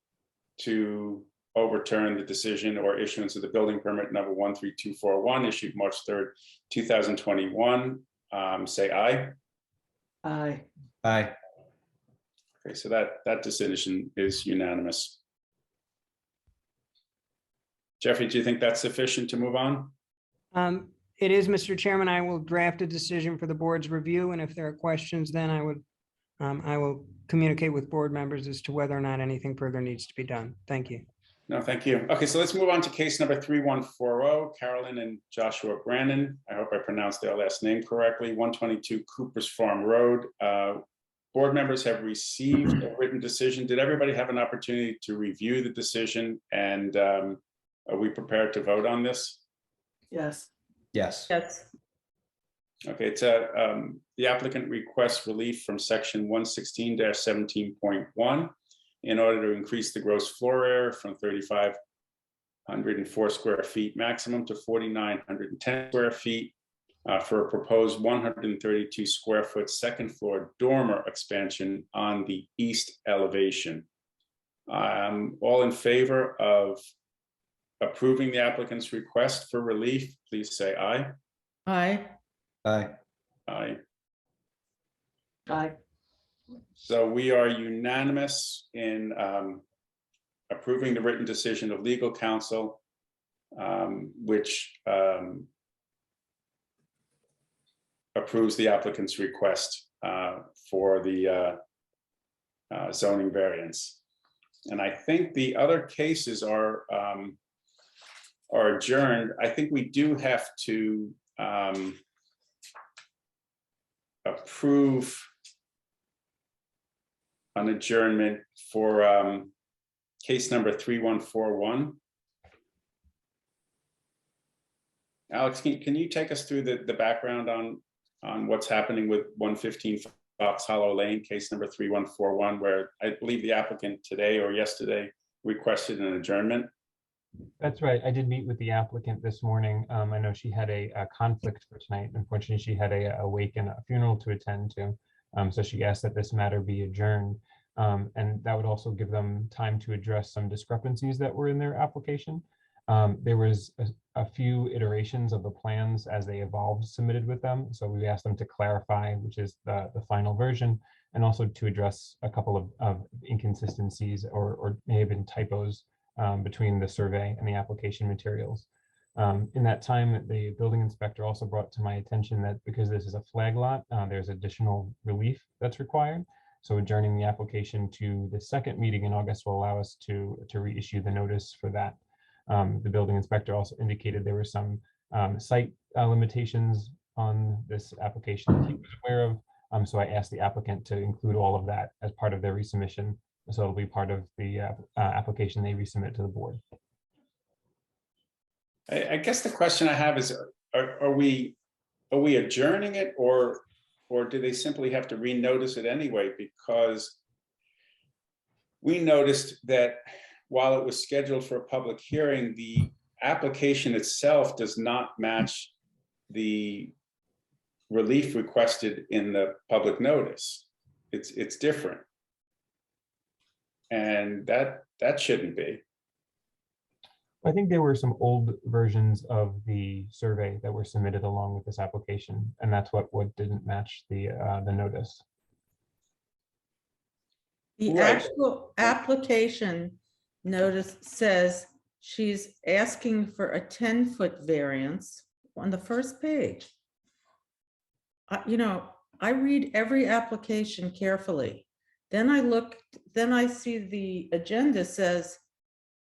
to overturn the decision or issuance of the building permit number 13241 issued March 3rd, 2021, say aye. Aye. Aye. Okay, so that decision is unanimous. Jeffrey, do you think that's sufficient to move on? It is, Mr. Chairman. I will draft a decision for the board's review, and if there are questions, then I will communicate with board members as to whether or not anything further needs to be done. Thank you. No, thank you. Okay, so let's move on to case number 3140, Carolyn and Joshua Brannon. I hope I pronounced their last name correctly, 122 Cooper's Farm Road. Board members have received a written decision. Did everybody have an opportunity to review the decision? And are we prepared to vote on this? Yes. Yes. yes, Okay, it's the applicant requests relief from section 116-17.1 in order to increase the gross floor area from 3,504 square feet maximum to 4,910 square feet for a proposed 132 square foot second floor dormer expansion on the east elevation. All in favor of approving the applicant's request for relief, please say aye. aye, Aye. Aye. Aye. So we are unanimous in approving the written decision of legal counsel, which approves the applicant's request for the zoning variance. And I think the other cases are adjourned. I think we do have to approve an adjournment for case number 3141. Alex, can you take us through the background on what's happening with 115 Fox Hollow Lane, case number 3141, where I believe the applicant today or yesterday requested an adjournment? That's right. I did meet with the applicant this morning. I know she had a conflict for tonight. Unfortunately, she had a wake and a funeral to attend to. So she asked that this matter be adjourned. And that would also give them time to address some discrepancies that were in their application. There was a few iterations of the plans as they evolved submitted with them. So we asked them to clarify, which is the final version, and also to address a couple of inconsistencies or may have been typos between the survey and the application materials. In that time, the building inspector also brought to my attention that because this is a flag lot, there's additional relief that's required. So adjourning the application to the second meeting in August will allow us to reissue the notice for that. The building inspector also indicated there were some site limitations on this application that he was aware of. So I asked the applicant to include all of that as part of their resubmission. So it'll be part of the application they resubmit to the board. I guess the question I have is, are we adjourning it, or do they simply have to renotice it anyway? Because we noticed that while it was scheduled for a public hearing, the application itself does not match the relief requested in the public notice. It's different. And that shouldn't be. I think there were some old versions of the survey that were submitted along with this application, and that's what didn't match the notice. The Right. actual application notice says she's asking for a 10-foot variance on the first page. You know, I read every application carefully. Then I see the agenda says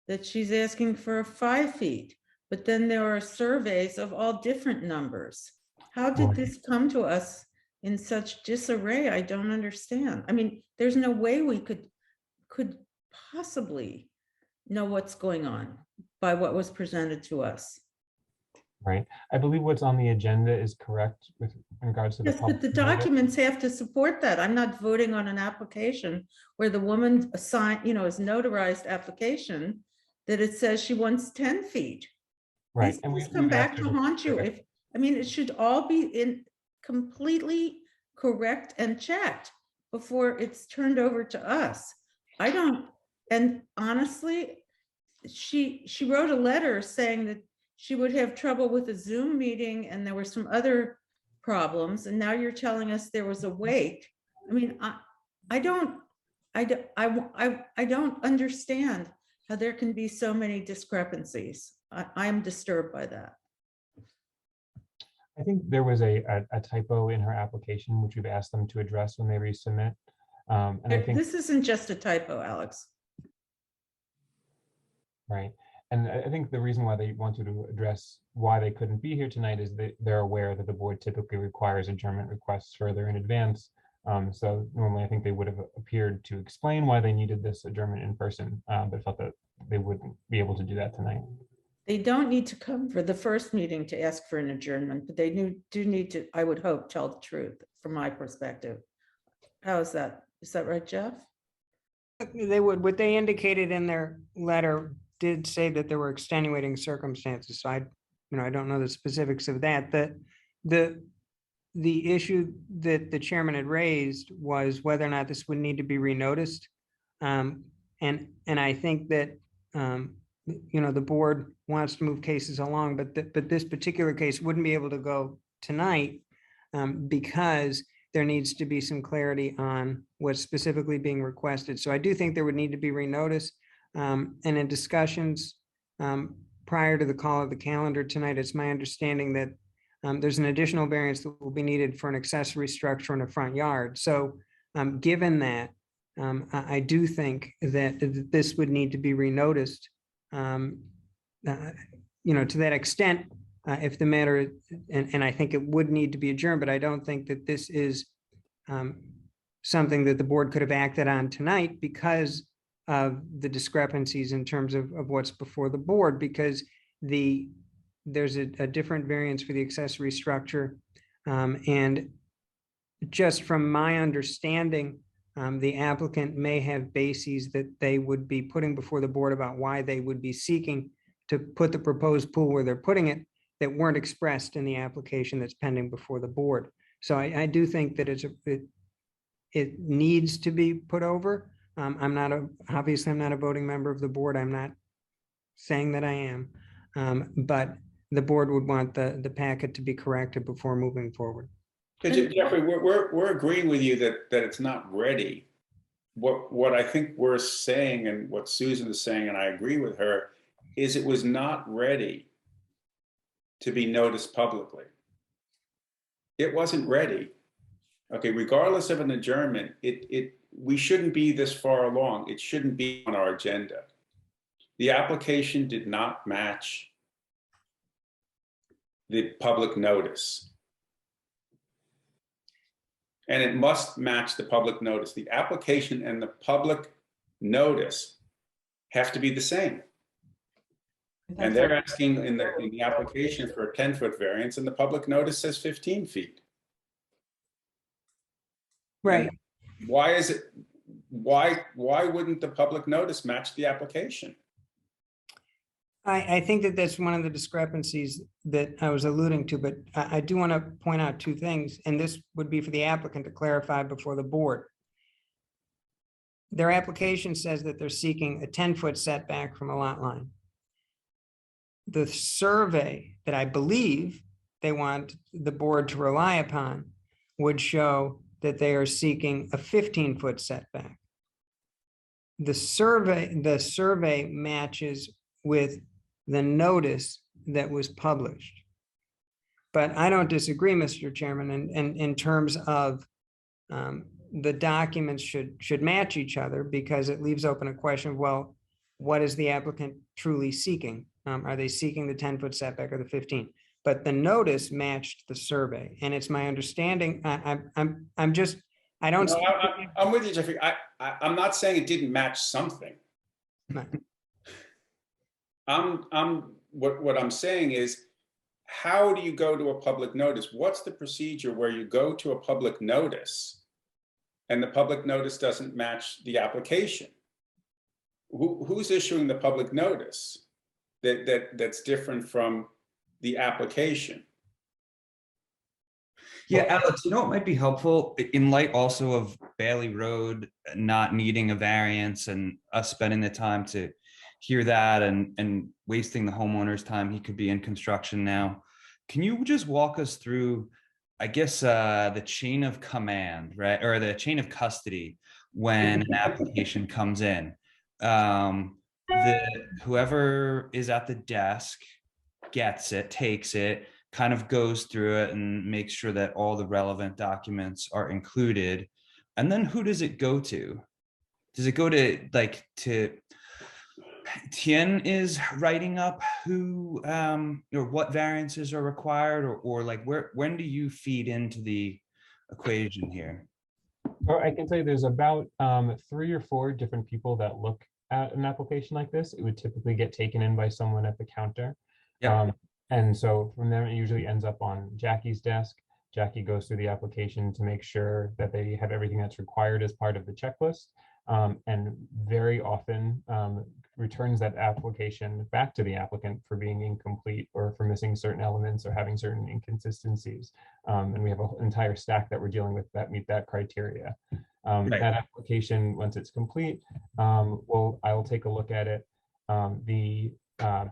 that she's asking for 5 feet, but then there are surveys of all different numbers. How did Right. this come to us in such disarray? I don't understand. I mean, there's no way we could possibly know what's going on by what was presented to us. Right. I believe what's on the agenda is correct with regards to the Yes, but the public notice. documents have to support that. I'm not voting on an application where the woman assigned, you know, is notarized application that it says she wants 10 feet. Right. These And things we've come back asked to her to haunt you. correct- I mean, it should all be in completely correct and checked before it's turned over to us. I don't, and honestly, she wrote a letter saying that she would have trouble with a Zoom meeting and there were some other problems. And now you're telling us there was a wait. I mean, I don't understand how there can be so many discrepancies. I'm disturbed by that. I think there was a typo in her application, which we've asked them to address when they resubmit. And I think, This isn't just a typo, Alex. right. And I think the reason why they wanted to address why they couldn't be here tonight is that they're aware that the board typically requires adjournment requests further in advance. So normally I think they would have appeared to explain why they needed this adjournment in person, but felt that they wouldn't be able to do that tonight. They don't need to come for the first meeting to ask for an adjournment, but they do need to, I would hope, tell the truth from my perspective. How is that? Is that right, Jeff? They would, what they indicated in their letter did say that there were extenuating circumstances. So I don't know the specifics of that. The issue that the chairman had raised was whether or not this would need to be renoticed. And I think that, the board wants to move cases along, but this particular case wouldn't be able to go tonight because there needs to be some clarity on what's specifically being requested. So I do think there would need to be renoticed. And in discussions prior to the call of the calendar tonight, it's my understanding that there's an additional variance that will be needed for an accessory structure in a front yard. So given that, I do think that this would need to be renoticed. To that extent, if the matter, and I think it would need to be adjourned, but I don't think that this is something that the board could have acted on tonight because of the discrepancies in terms of what's before the board, because there's a different variance for the accessory structure. And just from my understanding, the applicant may have bases that they would be putting before the board about why they would be seeking to put the proposed pool where they're putting it that weren't expressed in the application that's pending before the board. So I do think that it needs to be put over. Obviously I'm not a voting member of the board. I'm not saying that I am, but the board would want the packet to be corrected before moving forward. Jeffrey, we're agreeing with you that it's not ready. What I think we're saying, and what Susan is saying, and I agree with her, is it was not ready to be noticed publicly. It wasn't ready. Okay, regardless of an adjournment, we shouldn't be this far along. It shouldn't be on our agenda. The application did not match the public notice. And it must match the public notice. The application and the public notice have to be the same. And they're asking in the application for a 10-foot variance, and the public notice says 15 feet. Right. Why is it, why wouldn't the public notice match the application? I think that that's one of the discrepancies that I was alluding to, but I do want to point out two things, and this would be for the applicant to clarify before the board. Their application says that they're seeking a 10-foot setback from a lot line. The survey that I believe they want the board to rely upon would show that they are seeking a 15-foot setback. The survey matches with the notice that was published. But I don't disagree, Mr. Chairman, in terms of the documents should match each other, because it leaves open a question of, well, what is the applicant truly seeking? Are they seeking the 10-foot setback or the 15? But the notice matched the survey, and it's my understanding. I'm just, I don't. No, I'm with you, Jeffrey. I'm not saying it didn't match something. No. What I'm saying is, how do you go to a public notice? What's the procedure where you go to a public notice and the public notice doesn't match the application? Who's issuing the public notice that's different from the application? Yeah, Alex, you know what might be helpful in light also of Bailey Road not needing a variance and us spending the time to hear that and wasting the homeowner's time. He could be in construction now. Can you just walk us through, I guess, the chain of command, right? Or the chain of custody when an application comes in? Whoever is at the desk gets it, takes it, kind of goes through it and makes sure that all the relevant documents are included. And then who does it go to? Does it go to Tien is writing up who or what variances are required, or like when do you feed into the equation here? Or I can tell you there's about 3 or 4 different people that look at an application like this. It would typically get taken in by someone at the counter. Yeah. And so from there, it usually ends up on Jackie's desk. Jackie goes through the application to make sure that they have everything that's required as part of the checklist. And very often returns that application back to the applicant for being incomplete or for missing certain elements or having certain inconsistencies. And we have an entire stack that we're dealing with that meet that criteria. Right. That application, once it's complete, I will take a look at it. The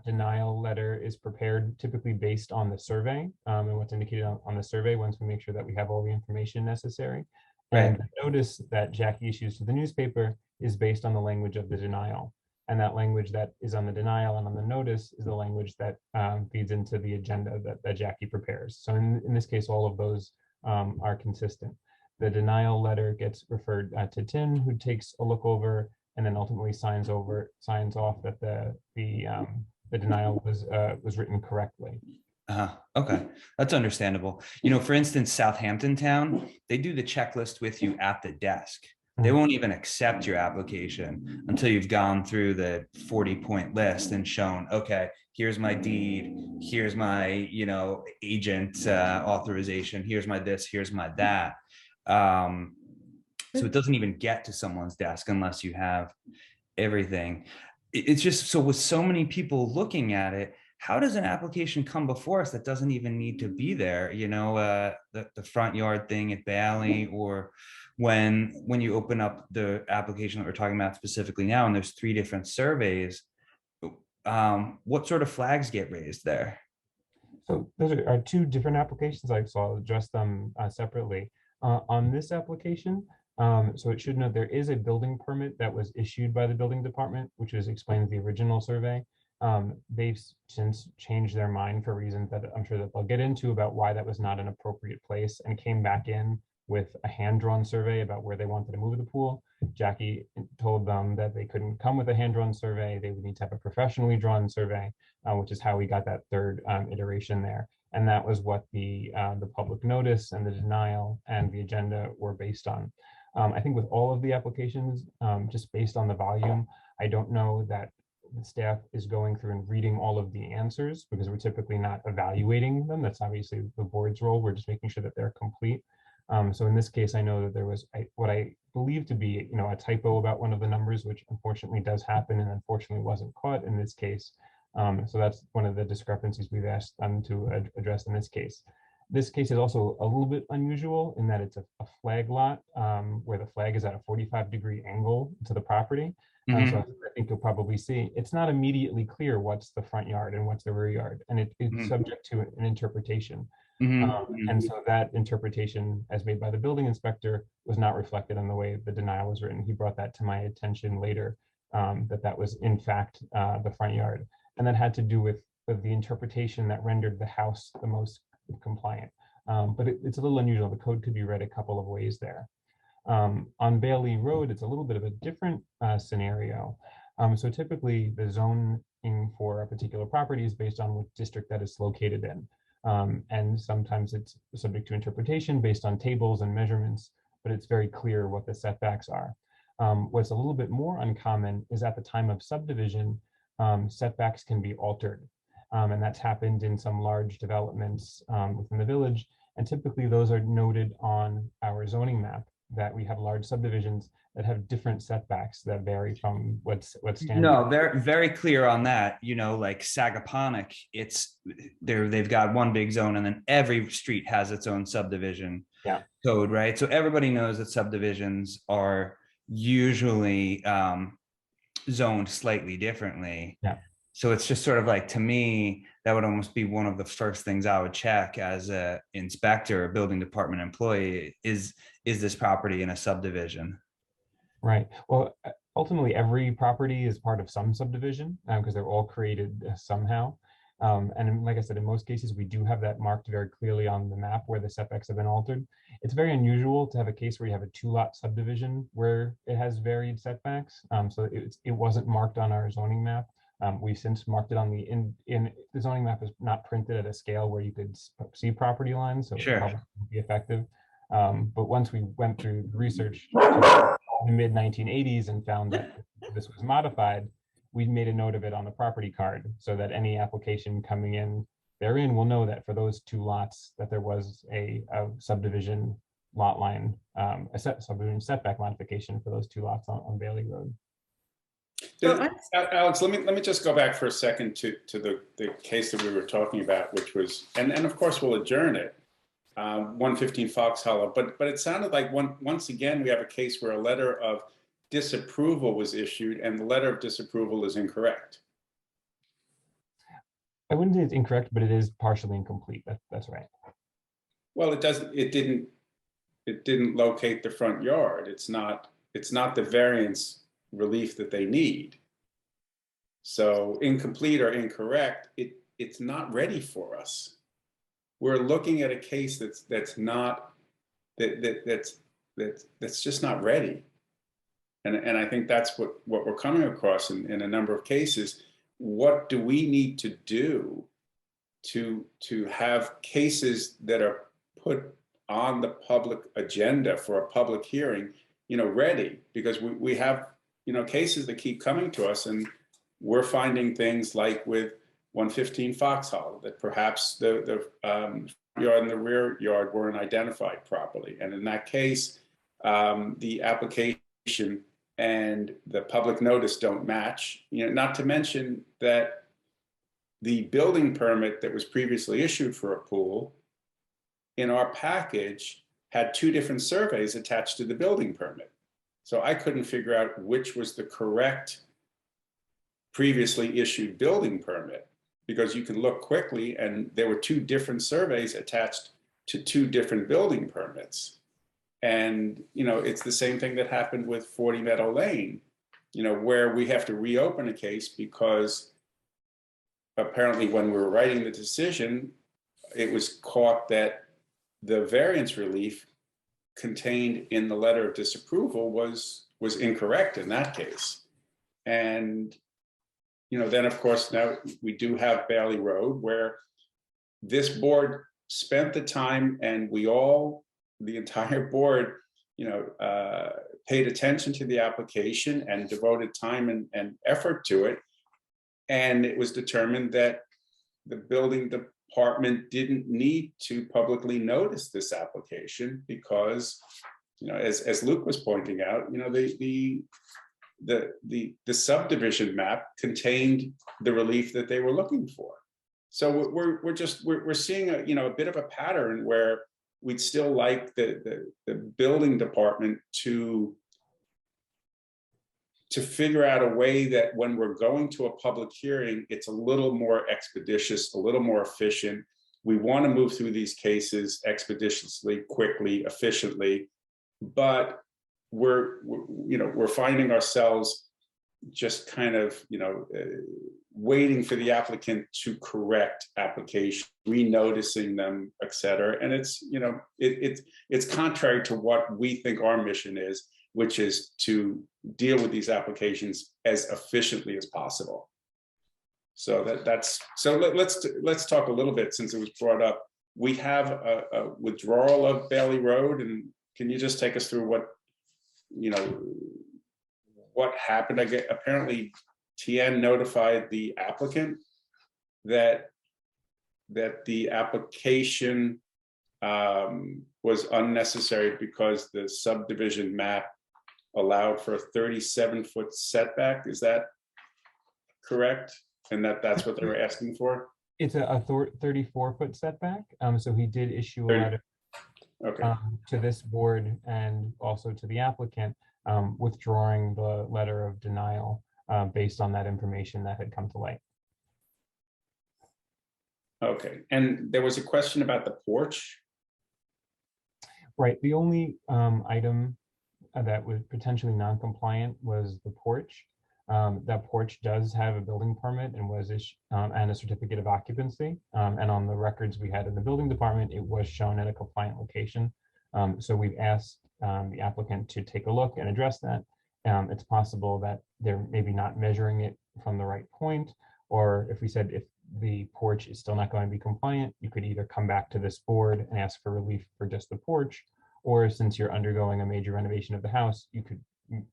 denial letter is prepared typically based on the survey and what's indicated on the survey once we make sure that we have all the information necessary. And the notice that Jackie issues to the newspaper is based on the language of the denial. And that language that is on the denial and on the notice is the language that feeds into the agenda that Jackie prepares. So in this case, all of those are consistent. The denial letter gets referred to Tin, who takes a look over and then ultimately signs off that the denial was written correctly. Okay, that's understandable. You know, for instance, Southampton Town, they do the checklist with you at the desk. They won't even accept your application until you've gone through the 40-point list and shown, okay, here's my deed, here's my, agent authorization, here's my this, here's my that. So it doesn't even get to someone's desk unless you have everything. It's just, so with so many people looking at it, how does an application come before us that doesn't even need to be there? The front yard thing at Bailey, or when you open up the application that we're talking about specifically now, and there's 3 different surveys, what sort of flags get raised there? So those are 2 different applications. So I'll address them separately. On this application, so it should note there is a building permit that was issued by the building department, which was explained in the original survey. They've since changed their mind for reasons that I'm sure that they'll get into about why that was not an appropriate place, and came back in with a hand-drawn survey about where they wanted to move the pool. Jackie told them that they couldn't come with a hand-drawn survey. They would need to have a professionally drawn survey, which is how we got that third iteration there. And that was what the public notice and the denial and the agenda were based on. I think with all of the applications, just based on the volume, I don't know that the staff is going through and reading all of the answers, because we're typically not evaluating them. That's obviously the board's role. We're just making sure that they're complete. So in this case, I know that there was what I believe to be, a typo about one of the numbers, which unfortunately does happen and unfortunately wasn't caught in this case. So that's one of the discrepancies we've asked them to address in this case. This case is also a little bit unusual in that it's a flag lot where the flag is at a 45-degree angle to the property. So I think you'll probably see it's not immediately clear what's the front yard and what's the rear yard, and it's subject to an interpretation. And so that interpretation, as made by the building inspector, was not reflected on the way the denial was written. He brought that to my attention later, that was in fact the front yard, and that had to do with the interpretation that rendered the house the most compliant. But it's a little unusual. The code could be read a couple of ways there. On Bailey Road, it's a little bit of a different scenario. So typically the zoning for a particular property is based on which district that is located in. And sometimes it's subject to interpretation based on tables and measurements, but it's very clear what the setbacks are. What's a little bit more uncommon is at the time of subdivision, setbacks can be altered. And that's happened in some large developments within the village. And typically those are noted on our zoning map, that we have large subdivisions that have different setbacks that vary from what's standard. No, they're very clear on that. Like Sagaponack, they've got one big zone, and then every street has its own subdivision code, right? So everybody knows that subdivisions are usually zoned slightly differently. Yeah. So it's just sort of like, to me, that would almost be one of the first things I would check as a inspector, a building department employee, is this property in a subdivision? Right. Well, ultimately, every property is part of some subdivision because they're all created somehow. And like I said, in most cases, we do have that marked very clearly on the map where the setbacks have been altered. It's very unusual to have a case where you have a 2-lot subdivision where it has varied setbacks. So it wasn't marked on our zoning map. We've since marked it on the zoning map is not printed at a scale where you could see property lines, so Sure. it probably won't be effective. But once we went through research in the mid 1980s and found that this was modified, we made a note of it on the property card so that any application coming in therein will know that for those 2 lots that there was a subdivision lot line, subdivision setback modification for those 2 lots on Bailey Road. Alex, let me just go back for a second to the case that we were talking about, which was, and of course we'll adjourn it, 115 Fox Hollow, but it sounded like once again we have a case where a letter of disapproval was issued and the letter of disapproval is incorrect. I wouldn't say it's incorrect, but it is partially incomplete. That's right. Well, it didn't locate the front yard. It's not the variance relief that they need. So incomplete or incorrect, it's not ready for us. We're looking at a case that's just not ready. And I think that's what we're coming across in a number of cases. What do we need to do to have cases that are put on the public agenda for a public hearing, ready? Because we have, cases that keep coming to us, and we're finding things like with 115 Fox Hollow that perhaps the yard and the rear yard weren't identified properly. And in that case, the application and the public notice don't match, not to mention that the building permit that was previously issued for a pool in our package had 2 different surveys attached to the building permit. So I couldn't figure out which was the correct previously issued building permit, because you can look quickly and there were 2 different surveys attached to 2 different building permits. And, it's the same thing that happened with 40 Meadow Lane, where we have to reopen a case because apparently when we were writing the decision, it was caught that the variance relief contained in the letter of disapproval was incorrect in that case. And, then of course, now we do have Bailey Road, where this board spent the time, and the entire board, paid attention to the application and devoted time and effort to it. And it was determined that the building department didn't need to publicly notice this application because, as Luke was pointing out, the subdivision map contained the relief that they were looking for. So we're seeing a bit of a pattern where we'd still like the building department to figure out a way that when we're going to a public hearing, it's a little more expeditious, a little more efficient. We want to move through these cases expeditiously, quickly, efficiently, but we're finding ourselves just kind of, waiting for the applicant to correct application, renoticing them, et cetera. And it's contrary to what we think our mission is, which is to deal with these applications as efficiently as possible. So let's talk a little bit, since it was brought up. We have a withdrawal of Bailey Road, and can you just take us through what happened? Apparently TN notified the applicant that the application was unnecessary because the subdivision map allowed for a 37-foot setback. Is that correct? And that's what they were asking for? It's a 34-foot setback. So he did issue a letter to this board and also to the applicant, withdrawing the letter of denial based on that information that had come to light. Okay, and there was a question about the porch. Right, the only item that was potentially non-compliant was the porch. That porch does have a building permit and was and a certificate of occupancy. And on the records we had in the building department, it was shown at a compliant location. So we've asked the applicant to take a look and address that. It's possible that they're maybe not measuring it from the right point, or if we said if the porch is still not going to be compliant, you could either come back to this board and ask for relief for just the porch, or since you're undergoing a major renovation of the house, you could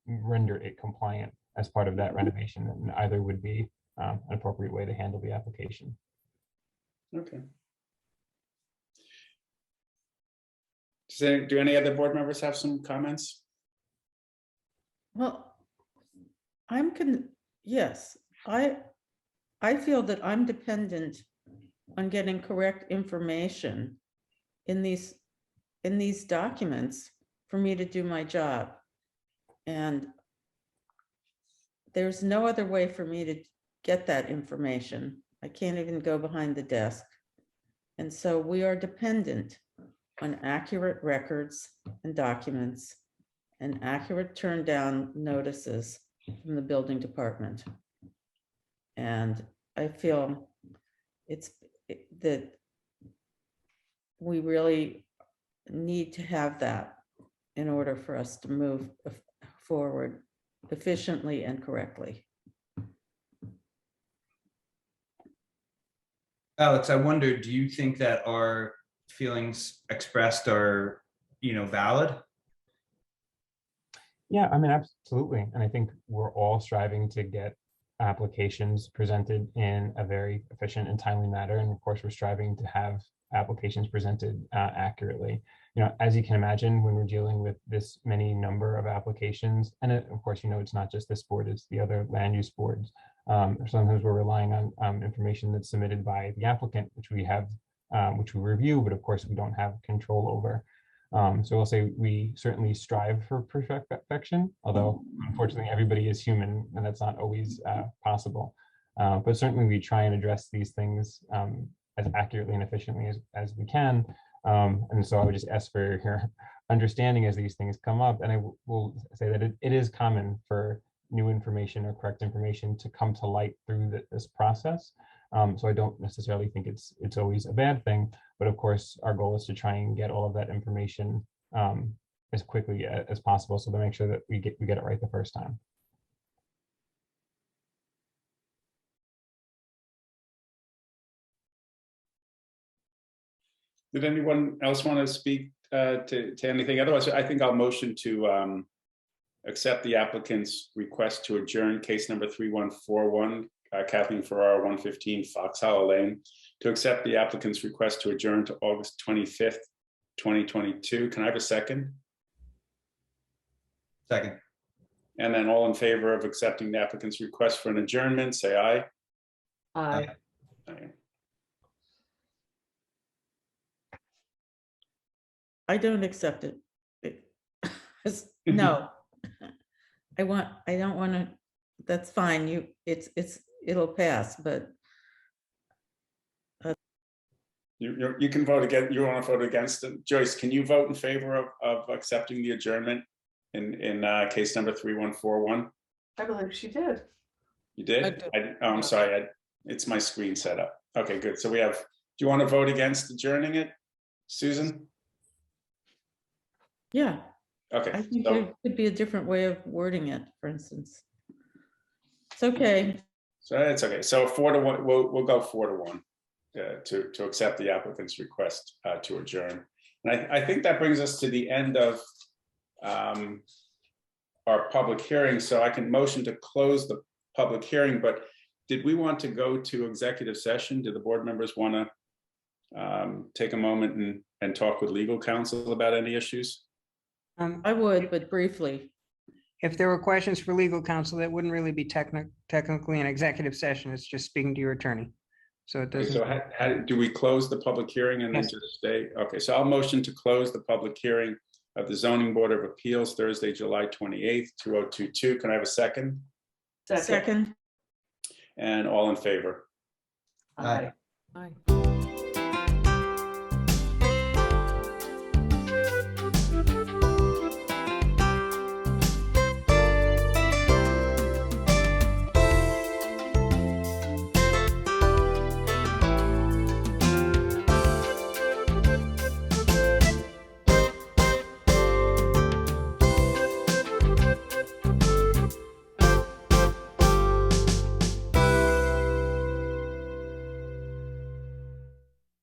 render it compliant as part of that renovation, and either would be an appropriate way to handle the application. Okay. Do any other board members have some comments? Well, yes, I feel that I'm dependent on getting correct information in these documents for me to do my job. And there's no other way for me to get that information. I can't even go behind the desk. And so we are dependent on accurate records and documents and accurate turn down notices from the building department. And I feel that we really need to have that in order for us to move forward efficiently and correctly. Alex, I wonder, do you think that our feelings expressed are, valid? Yeah, I mean, absolutely. And I think we're all striving to get applications presented in a very efficient and timely manner. And of course, we're striving to have applications presented accurately. As you can imagine, when we're dealing with this many number of applications, and of course, it's not just this board, it's the other land use boards. Sometimes we're relying on information that's submitted by the applicant, which we have, which we review, but of course, we don't have control over. So I'll say we certainly strive for perfection, although unfortunately everybody is human and that's not always possible. But certainly we try and address these things as accurately and efficiently as we can. And so I would just ask for your understanding as these things come up. And I will say that it is common for new information or correct information to come to light through this process. So I don't necessarily think it's always a bad thing, but of course, our goal is to try and get all of that information as quickly as possible, so to make sure that we get it right the first time. Did anyone else want to speak to anything? Otherwise, I think I'll motion to accept the applicant's request to adjourn case number 3141, Kathleen Ferrara, 115 Fox Hollow Lane, to accept the applicant's request to adjourn to August 25th, 2022. Can I have a second? Second. And then all in favor of accepting the applicant's request for an adjournment, say aye. Aye. Aye. I don't accept it. No. I don't want to, that's fine. It'll pass, but You can vote against. You want to vote against it? Joyce, can you vote in favor of accepting the adjournment in case number 3141? I believe she did. You did? I did. I'm sorry. It's my screen set up. Okay, good. So we have, do you want to vote against adjourning it, Susan? yeah, Okay. I think So, there could be a different way of wording it, for instance. It's okay. so it's okay. So 4-1, we'll go 4-1 to accept the applicant's request to adjourn. And I think that brings us to the end of our public hearing. So I can motion to close the public hearing, but did we want to go to executive session? Do the board members want to take a moment and talk with legal counsel about any issues? I would, but briefly. If there were questions for legal counsel, that wouldn't really be technically an executive session. It's just speaking to your attorney. So it Okay, doesn't. so how do we close the public hearing and then Yes. just stay? Okay, so I'll motion to close the public hearing of the Zoning Board of Appeals Thursday, July 28th, 2022. Can I have a second? Second. And all in favor? Aye. Aye.